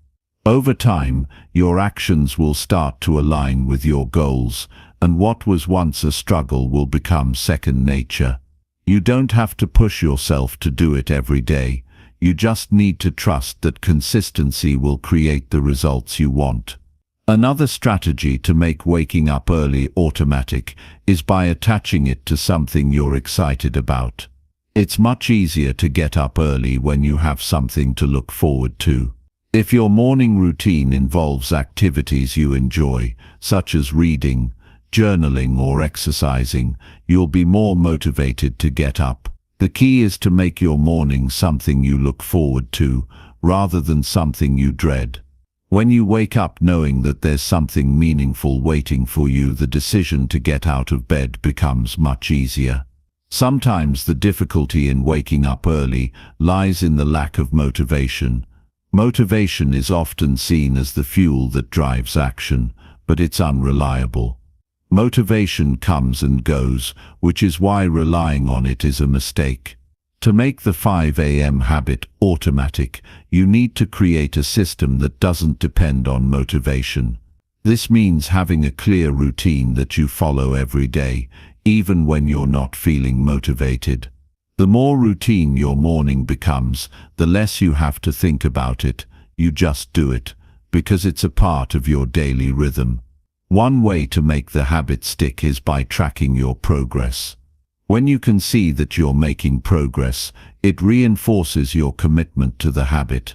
Over time, your actions will start to align with your goals, and what was once a struggle will become second nature. You don't have to push yourself to do it every day. You just need to trust that consistency will create the results you want. Another strategy to make waking up early automatic is by attaching it to something you're excited about. It's much easier to get up early when you have something to look forward to. If your morning routine involves activities you enjoy, such as reading, journaling or exercising, you'll be more motivated to get up. The key is to make your morning something you look forward to, rather than something you dread. When you wake up knowing that there's something meaningful waiting for you, the decision to get out of bed becomes much easier. Sometimes the difficulty in waking up early lies in the lack of motivation. Motivation is often seen as the fuel that drives action, but it's unreliable. Motivation comes and goes, which is why relying on it is a mistake. To make the 5 a.m. habit automatic, you need to create a system that doesn't depend on motivation. This means having a clear routine that you follow every day, even when you're not feeling motivated. The more routine your morning becomes, the less you have to think about it. You just do it, because it's a part of your daily rhythm. One way to make the habit stick is by tracking your progress. When you can see that you're making progress, it reinforces your commitment to the habit.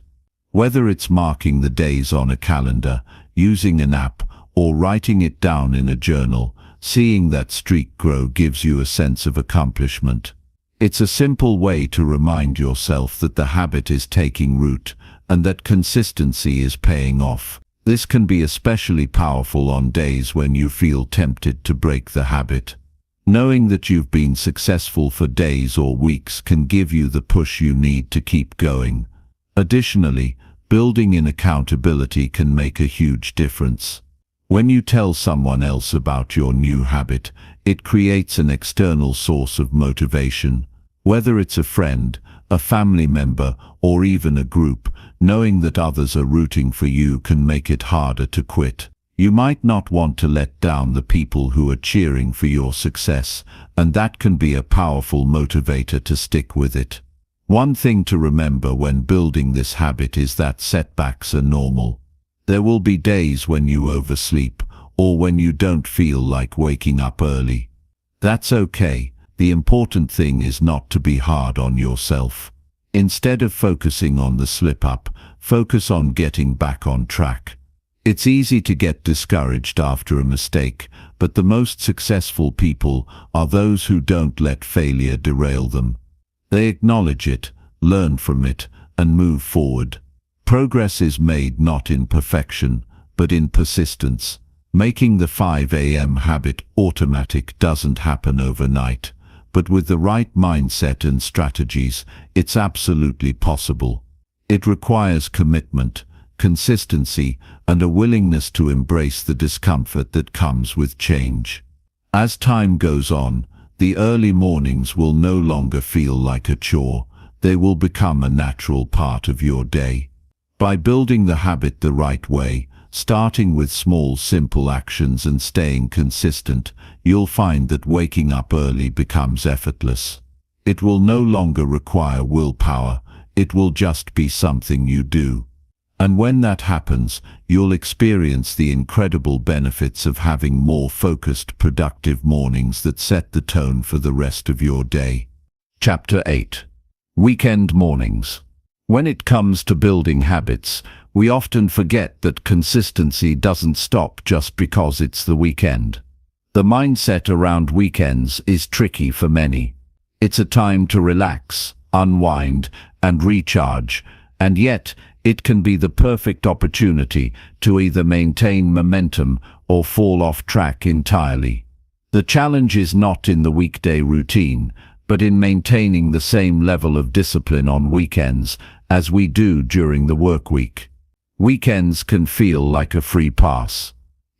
Whether it's marking the days on a calendar, using an app, or writing it down in a journal, seeing that streak grow gives you a sense of accomplishment. It's a simple way to remind yourself that the habit is taking root and that consistency is paying off. This can be especially powerful on days when you feel tempted to break the habit. Knowing that you've been successful for days or weeks can give you the push you need to keep going. Additionally, building in accountability can make a huge difference. When you tell someone else about your new habit, it creates an external source of motivation. Whether it's a friend, a family member, or even a group, knowing that others are rooting for you can make it harder to quit. You might not want to let down the people who are cheering for your success, and that can be a powerful motivator to stick with it. One thing to remember when building this habit is that setbacks are normal. There will be days when you oversleep, or when you don't feel like waking up early. That's okay. The important thing is not to be hard on yourself. Instead of focusing on the slip-up, focus on getting back on track. It's easy to get discouraged after a mistake, but the most successful people are those who don't let failure derail them. They acknowledge it, learn from it, and move forward. Progress is made not in perfection, but in persistence. Making the 5 a.m. habit automatic doesn't happen overnight, but with the right mindset and strategies, it's absolutely possible. It requires commitment, consistency, and a willingness to embrace the discomfort that comes with change. As time goes on, the early mornings will no longer feel like a chore. They will become a natural part of your day. By building the habit the right way, starting with small, simple actions and staying consistent, you'll find that waking up early becomes effortless. It will no longer require willpower. It will just be something you do. And when that happens, you'll experience the incredible benefits of having more focused, productive mornings that set the tone for the rest of your day. Chapter 8. Weekend Mornings. When it comes to building habits, we often forget that consistency doesn't stop just because it's the weekend. The mindset around weekends is tricky for many. It's a time to relax, unwind, and recharge, and yet it can be the perfect opportunity to either maintain momentum or fall off track entirely. The challenge is not in the weekday routine, but in maintaining the same level of discipline on weekends as we do during the work week. Weekends can feel like a free pass.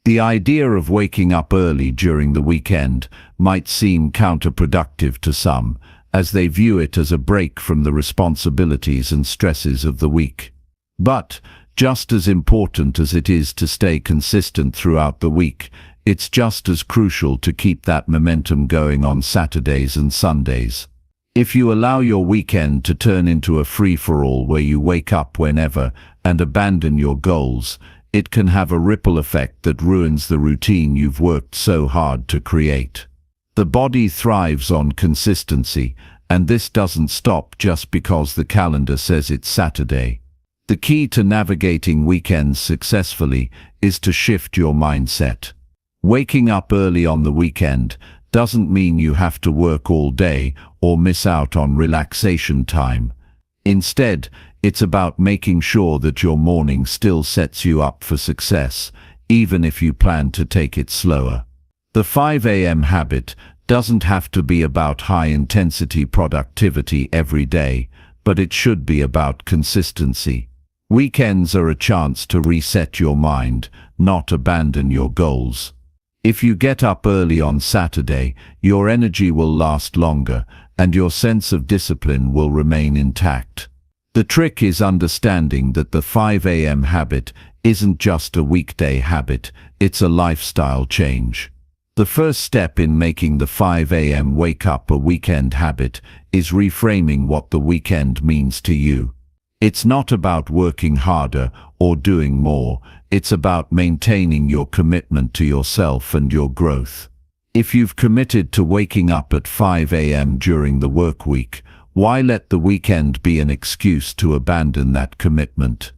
The idea of waking up early during the weekend might seem counterproductive to some, as they view it as a break from the responsibilities and stresses of the week. But, just as important as it is to stay consistent throughout the week, it's just as crucial to keep that momentum going on Saturdays and Sundays. If you allow your weekend to turn into a free-for-all where you wake up whenever and abandon your goals, it can have a ripple effect that ruins the routine you've worked so hard to create. The body thrives on consistency, and this doesn't stop just because the calendar says it's Saturday. The key to navigating weekends successfully is to shift your mindset. Waking up early on the weekend doesn't mean you have to work all day or miss out on relaxation time. Instead, it's about making sure that your morning still sets you up for success, even if you plan to take it slower. The 5 a.m. habit doesn't have to be about high-intensity productivity every day, but it should be about consistency. Weekends are a chance to reset your mind, not abandon your goals. If you get up early on Saturday, your energy will last longer, and your sense of discipline will remain intact. The trick is understanding that the 5 a.m. habit isn't just a weekday habit, it's a lifestyle change. The first step in making the 5 a.m. wake-up a weekend habit is reframing what the weekend means to you. It's not about working harder or doing more, it's about maintaining your commitment to yourself and your growth. If you've committed to waking up at 5 a.m. during the work week, why let the weekend be an excuse to abandon that commitment?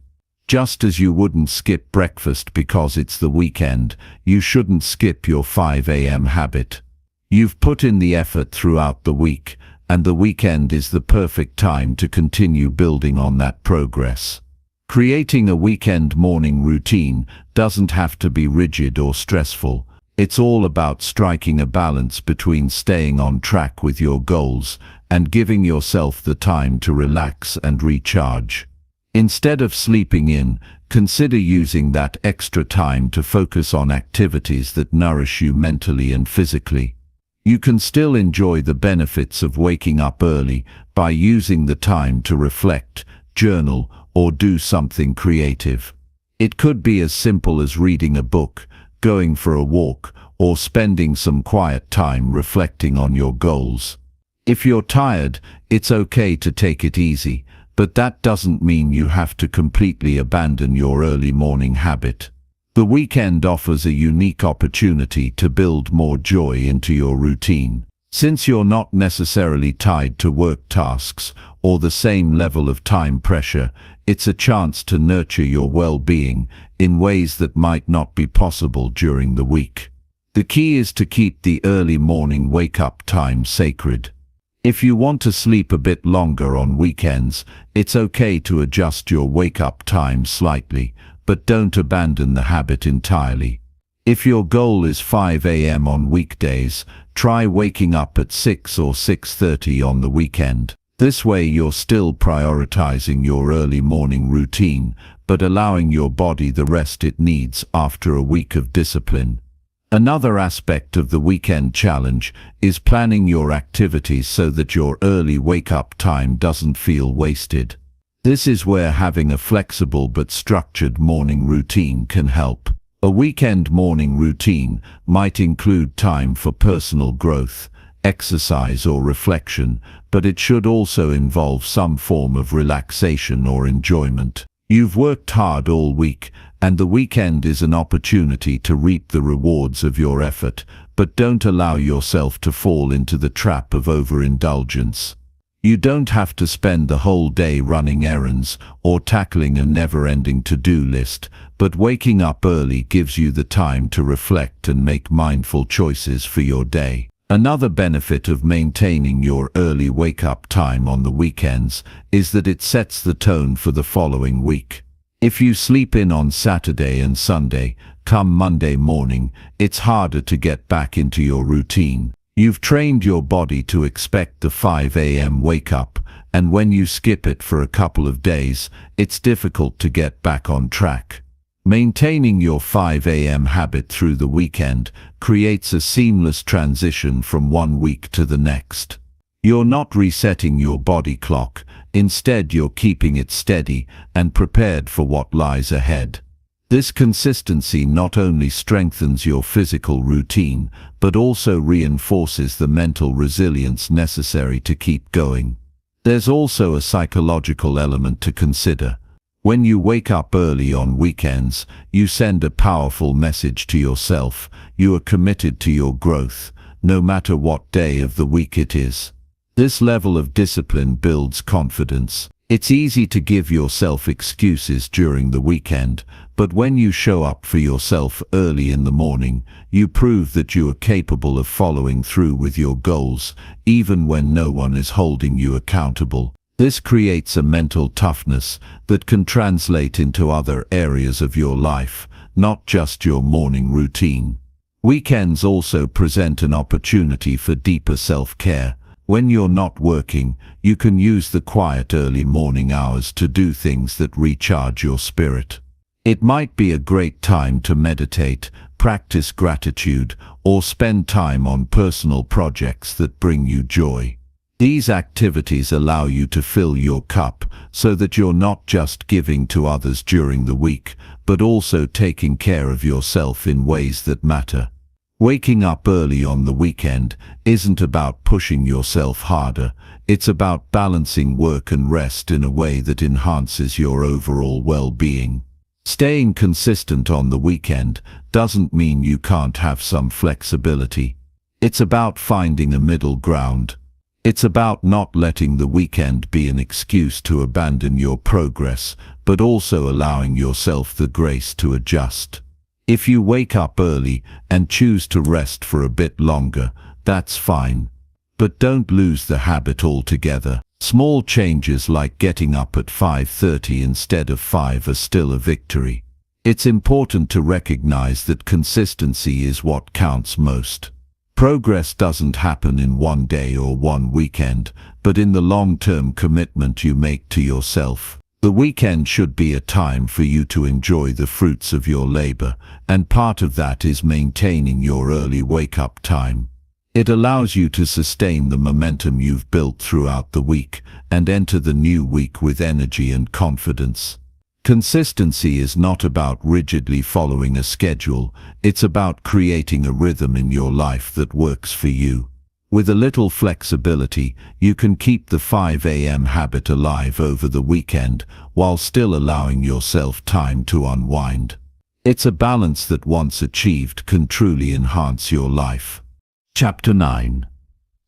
Just as you wouldn't skip breakfast because it's the weekend, you shouldn't skip your 5 a.m. habit. You've put in the effort throughout the week, and the weekend is the perfect time to continue building on that progress. Creating a weekend morning routine doesn't have to be rigid or stressful. It's all about striking a balance between staying on track with your goals and giving yourself the time to relax and recharge. Instead of sleeping in, consider using that extra time to focus on activities that nourish you mentally and physically. You can still enjoy the benefits of waking up early by using the time to reflect, journal, or do something creative. It could be as simple as reading a book, going for a walk, or spending some quiet time reflecting on your goals. If you're tired, it's okay to take it easy, but that doesn't mean you have to completely abandon your early morning habit. The weekend offers a unique opportunity to build more joy into your routine. Since you're not necessarily tied to work tasks or the same level of time pressure, it's a chance to nurture your well-being in ways that might not be possible during the week. The key is to keep the early morning wake-up time sacred. If you want to sleep a bit longer on weekends, it's okay to adjust your wake-up time slightly, but don't abandon the habit entirely. If your goal is 5 a.m. on weekdays, try waking up at 6 or 6:30 on the weekend. This way you're still prioritizing your early morning routine, but allowing your body the rest it needs after a week of discipline. Another aspect of the weekend challenge is planning your activities so that your early wake-up time doesn't feel wasted. This is where having a flexible but structured morning routine can help. A weekend morning routine might include time for personal growth, exercise or reflection, but it should also involve some form of relaxation or enjoyment. You've worked hard all week, and the weekend is an opportunity to reap the rewards of your effort, but don't allow yourself to fall into the trap of overindulgence. You don't have to spend the whole day running errands or tackling a never-ending to-do list, but waking up early gives you the time to reflect and make mindful choices for your day. Another benefit of maintaining your early wake-up time on the weekends is that it sets the tone for the following week. If you sleep in on Saturday and Sunday, come Monday morning, it's harder to get back into your routine. You've trained your body to expect the 5 a.m. wake up, and when you skip it for a couple of days, it's difficult to get back on track. Maintaining your 5 a.m. habit through the weekend creates a seamless transition from one week to the next. You're not resetting your body clock, instead you're keeping it steady and prepared for what lies ahead. This consistency not only strengthens your physical routine, but also reinforces the mental resilience necessary to keep going. There's also a psychological element to consider. When you wake up early on weekends, you send a powerful message to yourself. You are committed to your growth, no matter what day of the week it is. This level of discipline builds confidence. It's easy to give yourself excuses during the weekend, but when you show up for yourself early in the morning, you prove that you are capable of following through with your goals, even when no one is holding you accountable. This creates a mental toughness that can translate into other areas of your life, not just your morning routine. Weekends also present an opportunity for deeper self-care. When you're not working, you can use the quiet early morning hours to do things that recharge your spirit. It might be a great time to meditate, practice gratitude, or spend time on personal projects that bring you joy. These activities allow you to fill your cup so that you're not just giving to others during the week, but also taking care of yourself in ways that matter. Waking up early on the weekend isn't about pushing yourself harder, it's about balancing work and rest in a way that enhances your overall well-being. Staying consistent on the weekend doesn't mean you can't have some flexibility. It's about finding a middle ground. It's about not letting the weekend be an excuse to abandon your progress, but also allowing yourself the grace to adjust. If you wake up early and choose to rest for a bit longer, that's fine. But don't lose the habit altogether. Small changes like getting up at 5:30 instead of 5 are still a victory. It's important to recognize that consistency is what counts most. Progress doesn't happen in one day or one weekend, but in the long-term commitment you make to yourself. The weekend should be a time for you to enjoy the fruits of your labor, and part of that is maintaining your early wake-up time. It allows you to sustain the momentum you've built throughout the week and enter the new week with energy and confidence. Consistency is not about rigidly following a schedule, it's about creating a rhythm in your life that works for you. With a little flexibility, you can keep the 5 a.m. habit alive over the weekend while still allowing yourself time to unwind. It's a balance that once achieved can truly enhance your life. Chapter 9.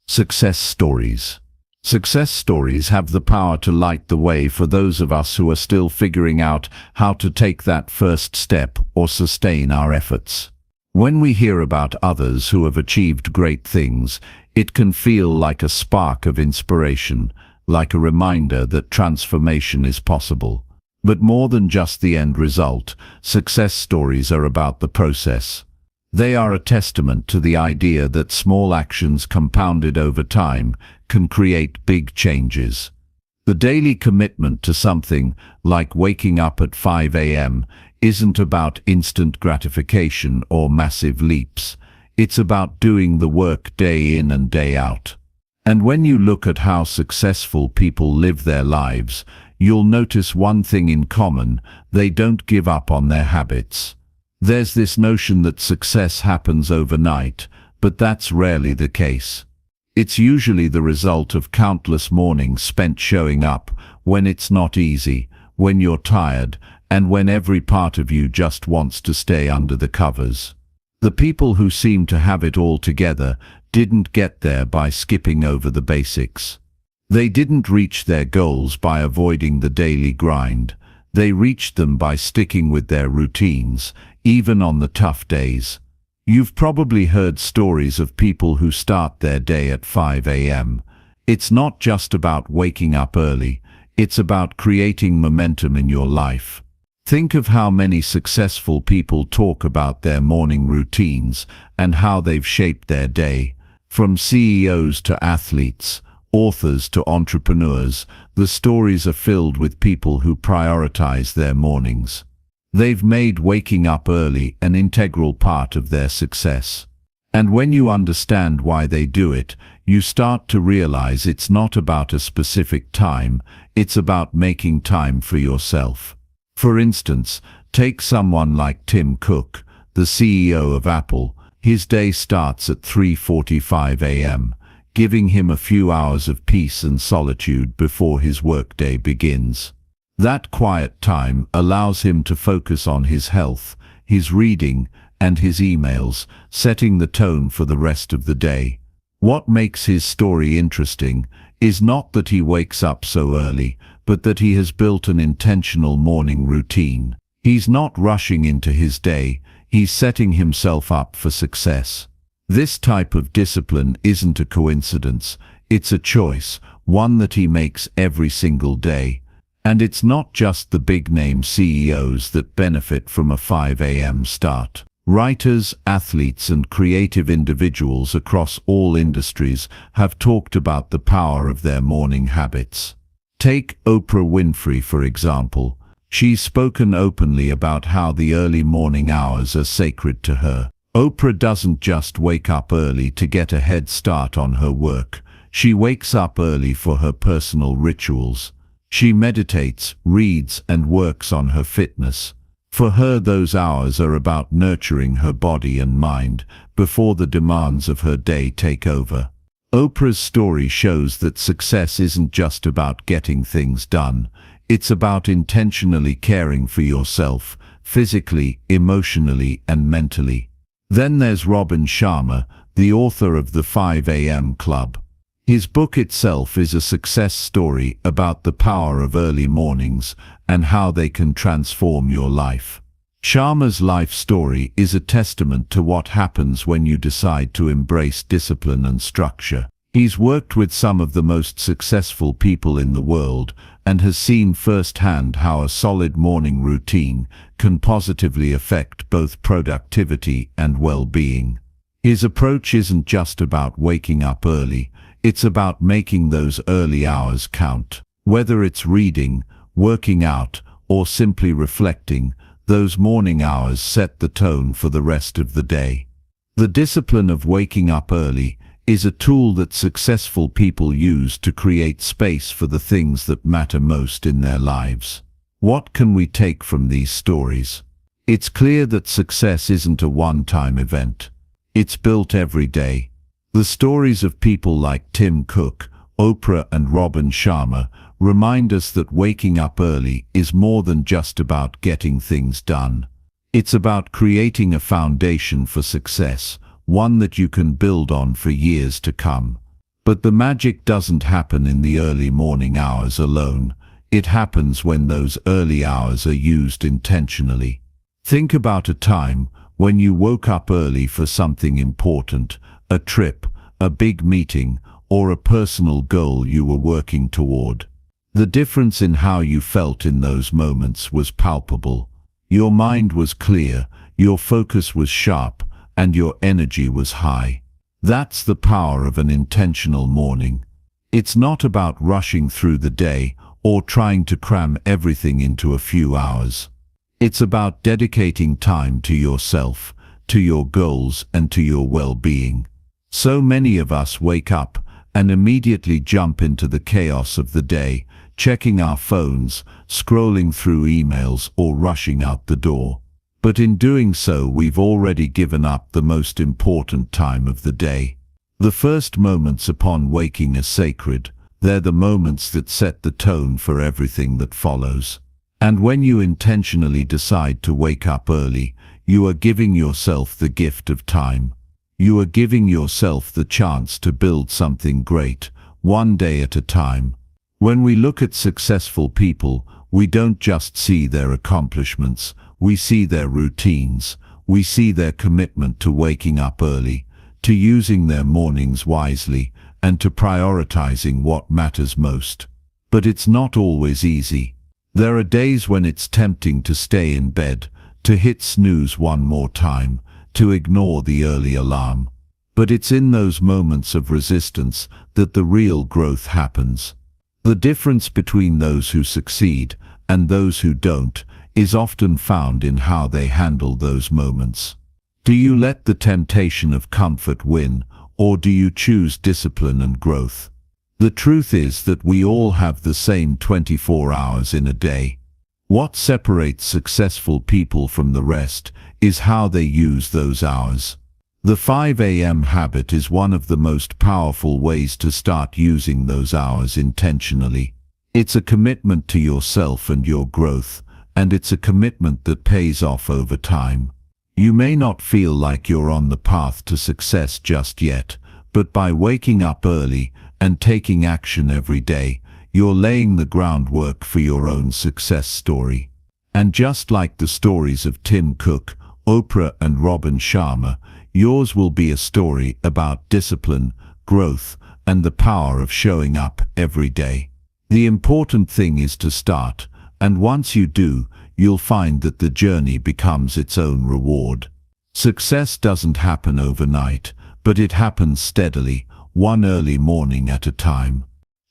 Success Stories. Success stories have the power to light the way for those of us who are still figuring out how to take that first step or sustain our efforts. When we hear about others who have achieved great things, it can feel like a spark of inspiration, like a reminder that transformation is possible. But more than just the end result, success stories are about the process. They are a testament to the idea that small actions compounded over time can create big changes. The daily commitment to something, like waking up at 5 a.m., isn't about instant gratification or massive leaps. It's about doing the work day in and day out. And when you look at how successful people live their lives, you'll notice one thing in common: they don't give up on their habits. There's this notion that success happens overnight, but that's rarely the case. It's usually the result of countless mornings spent showing up when it's not easy, when you're tired, and when every part of you just wants to stay under the covers. The people who seem to have it all together didn't get there by skipping over the basics. They didn't reach their goals by avoiding the daily grind. They reached them by sticking with their routines, even on the tough days. You've probably heard stories of people who start their day at 5 a.m. It's not just about waking up early, it's about creating momentum in your life. Think of how many successful people talk about their morning routines and how they've shaped their day. From CEOs to athletes, authors to entrepreneurs, the stories are filled with people who prioritize their mornings. They've made waking up early an integral part of their success. And when you understand why they do it, you start to realize it's not about a specific time, it's about making time for yourself. For instance, take someone like Tim Cook, the CEO of Apple. His day starts at 3:45 a.m., giving him a few hours of peace and solitude before his workday begins. That quiet time allows him to focus on his health, his reading, and his emails, setting the tone for the rest of the day. What makes his story interesting is not that he wakes up so early, but that he has built an intentional morning routine. He's not rushing into his day, he's setting himself up for success. This type of discipline isn't a coincidence, it's a choice, one that he makes every single day. And it's not just the big-name CEOs that benefit from a 5 a.m. start. Writers, athletes, and creative individuals across all industries have talked about the power of their morning habits. Take Oprah Winfrey, for example. She's spoken openly about how the early morning hours are sacred to her. Oprah doesn't just wake up early to get a head start on her work. She wakes up early for her personal rituals. She meditates, reads, and works on her fitness. For her, those hours are about nurturing her body and mind before the demands of her day take over. Oprah's story shows that success isn't just about getting things done. It's about intentionally caring for yourself, physically, emotionally, and mentally. Then there's Robin Sharma, the author of The 5 a.m. Club. His book itself is a success story about the power of early mornings and how they can transform your life. Sharma's life story is a testament to what happens when you decide to embrace discipline and structure. He's worked with some of the most successful people in the world and has seen firsthand how a solid morning routine can positively affect both productivity and well-being. His approach isn't just about waking up early, it's about making those early hours count. Whether it's reading, working out, or simply reflecting, those morning hours set the tone for the rest of the day. The discipline of waking up early is a tool that successful people use to create space for the things that matter most in their lives. What can we take from these stories? It's clear that success isn't a one-time event. It's built every day. The stories of people like Tim Cook, Oprah, and Robin Sharma remind us that waking up early is more than just about getting things done. It's about creating a foundation for success, one that you can build on for years to come. But the magic doesn't happen in the early morning hours alone. It happens when those early hours are used intentionally. Think about a time when you woke up early for something important, a trip, a big meeting, or a personal goal you were working toward. The difference in how you felt in those moments was palpable. Your mind was clear, your focus was sharp, and your energy was high. That's the power of an intentional morning. It's not about rushing through the day or trying to cram everything into a few hours. It's about dedicating time to yourself, to your goals, and to your well-being. So many of us wake up and immediately jump into the chaos of the day, checking our phones, scrolling through emails, or rushing out the door. But in doing so, we've already given up the most important time of the day. The first moments upon waking are sacred. They're the moments that set the tone for everything that follows. And when you intentionally decide to wake up early, you are giving yourself the gift of time. You are giving yourself the chance to build something great, one day at a time. When we look at successful people, we don't just see their accomplishments, we see their routines. We see their commitment to waking up early, to using their mornings wisely, and to prioritizing what matters most. But it's not always easy. There are days when it's tempting to stay in bed, to hit snooze one more time, to ignore the early alarm. But it's in those moments of resistance that the real growth happens. The difference between those who succeed and those who don't is often found in how they handle those moments. Do you let the temptation of comfort win, or do you choose discipline and growth? The truth is that we all have the same 24 hours in a day. What separates successful people from the rest is how they use those hours. The 5 a.m. habit is one of the most powerful ways to start using those hours intentionally. It's a commitment to yourself and your growth, and it's a commitment that pays off over time. You may not feel like you're on the path to success just yet, but by waking up early and taking action every day, you're laying the groundwork for your own success story. And just like the stories of Tim Cook, Oprah and Robin Sharma, yours will be a story about discipline, growth, and the power of showing up every day. The important thing is to start, and once you do, you'll find that the journey becomes its own reward. Success doesn't happen overnight, but it happens steadily, one early morning at a time.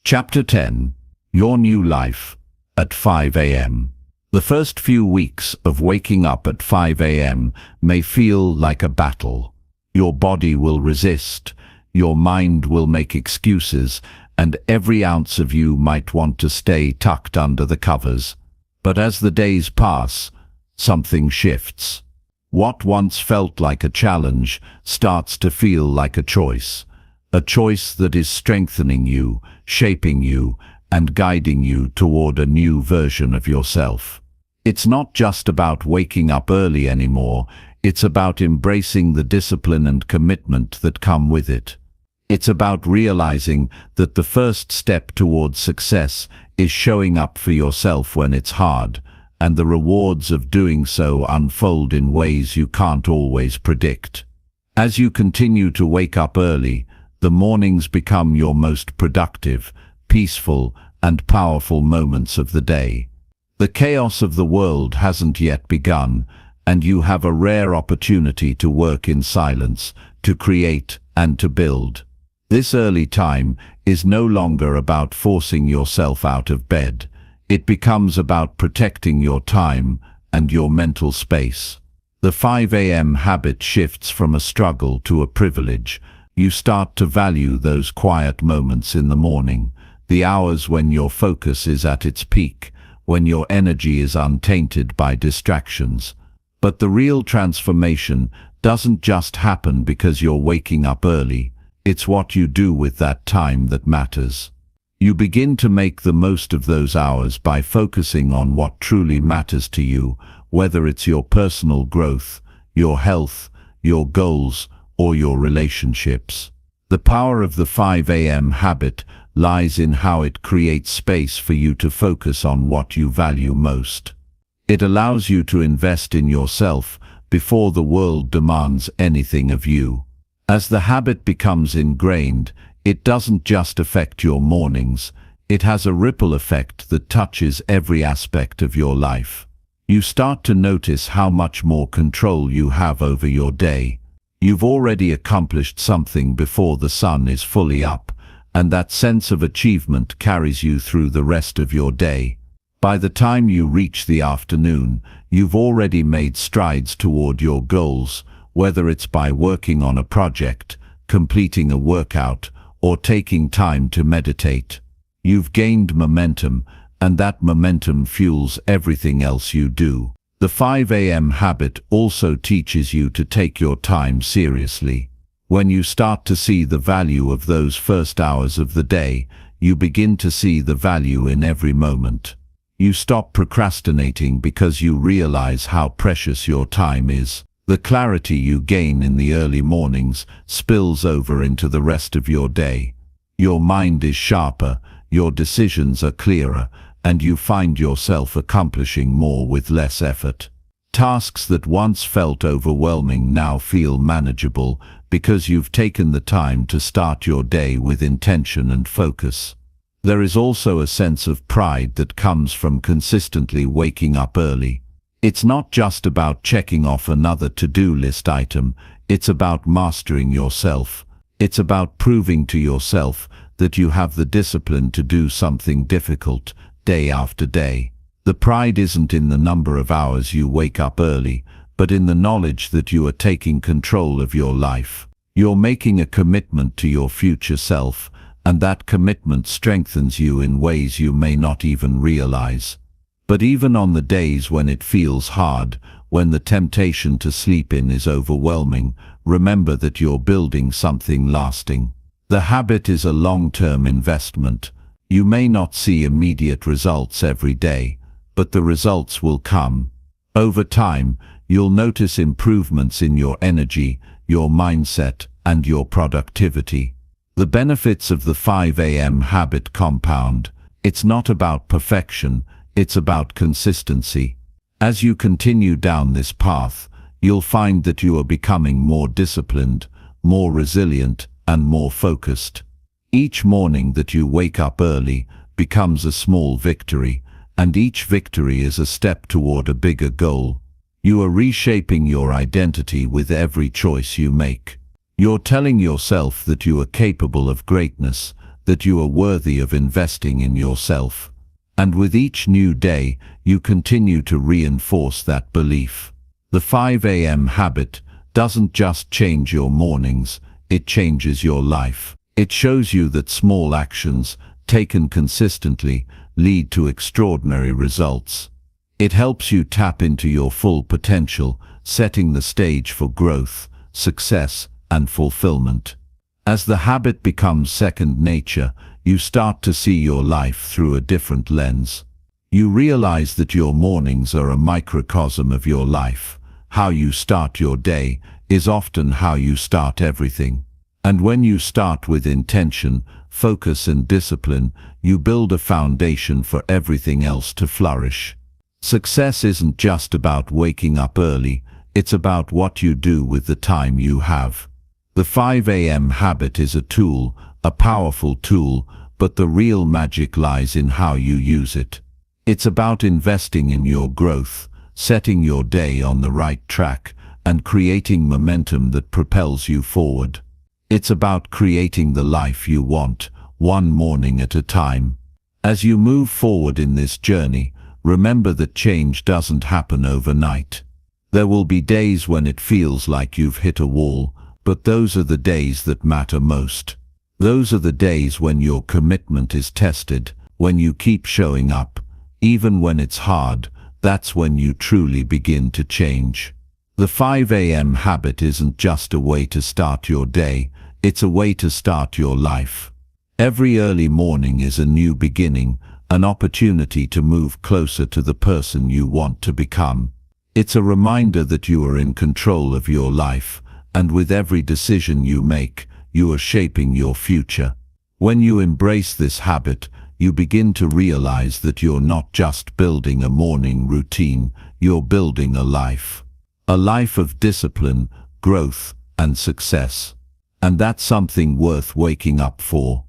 Chapter 10. Your New Life at 5 a.m. The first few weeks of waking up at 5 a.m. may feel like a battle. Your body will resist, your mind will make excuses, and every ounce of you might want to stay tucked under the covers. But as the days pass, something shifts. What once felt like a challenge starts to feel like a choice that is strengthening you, shaping you, and guiding you toward a new version of yourself. It's not just about waking up early anymore, it's about embracing the discipline and commitment that come with it. It's about realizing that the first step towards success is showing up for yourself when it's hard, and the rewards of doing so unfold in ways you can't always predict. As you continue to wake up early, the mornings become your most productive, peaceful, and powerful moments of the day. The chaos of the world hasn't yet begun, and you have a rare opportunity to work in silence, to create, and to build. This early time is no longer about forcing yourself out of bed. It becomes about protecting your time and your mental space. The 5 a.m. habit shifts from a struggle to a privilege. You start to value those quiet moments in the morning, the hours when your focus is at its peak, when your energy is untainted by distractions. But the real transformation doesn't just happen because you're waking up early. It's what you do with that time that matters. You begin to make the most of those hours by focusing on what truly matters to you, whether it's your personal growth, your health, your goals, or your relationships. The power of the 5 a.m. habit lies in how it creates space for you to focus on what you value most. It allows you to invest in yourself before the world demands anything of you. As the habit becomes ingrained, it doesn't just affect your mornings, it has a ripple effect that touches every aspect of your life. You start to notice how much more control you have over your day. You've already accomplished something before the sun is fully up, and that sense of achievement carries you through the rest of your day. By the time you reach the afternoon, you've already made strides toward your goals, whether it's by working on a project, completing a workout, or taking time to meditate. You've gained momentum, and that momentum fuels everything else you do. The 5 a.m. habit also teaches you to take your time seriously. When you start to see the value of those first hours of the day, you begin to see the value in every moment. You stop procrastinating because you realize how precious your time is. The clarity you gain in the early mornings spills over into the rest of your day. Your mind is sharper, your decisions are clearer, and you find yourself accomplishing more with less effort. Tasks that once felt overwhelming now feel manageable because you've taken the time to start your day with intention and focus. There is also a sense of pride that comes from consistently waking up early. It's not just about checking off another to-do list item, it's about mastering yourself. It's about proving to yourself that you have the discipline to do something difficult, day after day. The pride isn't in the number of hours you wake up early, but in the knowledge that you are taking control of your life. You're making a commitment to your future self, and that commitment strengthens you in ways you may not even realize. But even on the days when it feels hard, when the temptation to sleep in is overwhelming, remember that you're building something lasting. The habit is a long-term investment. You may not see immediate results every day, but the results will come. Over time, you'll notice improvements in your energy, your mindset, and your productivity. The benefits of the 5 a.m. habit compound. It's not about perfection, it's about consistency. As you continue down this path, you'll find that you are becoming more disciplined, more resilient, and more focused. Each morning that you wake up early becomes a small victory, and each victory is a step toward a bigger goal. You are reshaping your identity with every choice you make. You're telling yourself that you are capable of greatness, that you are worthy of investing in yourself. And with each new day, you continue to reinforce that belief. The 5 a.m. habit doesn't just change your mornings, it changes your life. It shows you that small actions, taken consistently, lead to extraordinary results. It helps you tap into your full potential, setting the stage for growth, success, and fulfillment. As the habit becomes second nature, you start to see your life through a different lens. You realize that your mornings are a microcosm of your life. How you start your day is often how you start everything. And when you start with intention, focus, and discipline, you build a foundation for everything else to flourish. Success isn't just about waking up early, it's about what you do with the time you have. The 5 a.m. habit is a tool, a powerful tool, but the real magic lies in how you use it. It's about investing in your growth, setting your day on the right track, and creating momentum that propels you forward. It's about creating the life you want, one morning at a time. As you move forward in this journey, remember that change doesn't happen overnight. There will be days when it feels like you've hit a wall, but those are the days that matter most. Those are the days when your commitment is tested, when you keep showing up. Even when it's hard, that's when you truly begin to change. The 5 a.m. habit isn't just a way to start your day, it's a way to start your life. Every early morning is a new beginning, an opportunity to move closer to the person you want to become. It's a reminder that you are in control of your life, and with every decision you make, you are shaping your future. When you embrace this habit, you begin to realize that you're not just building a morning routine, you're building a life. A life of discipline, growth, and success. And that's something worth waking up for.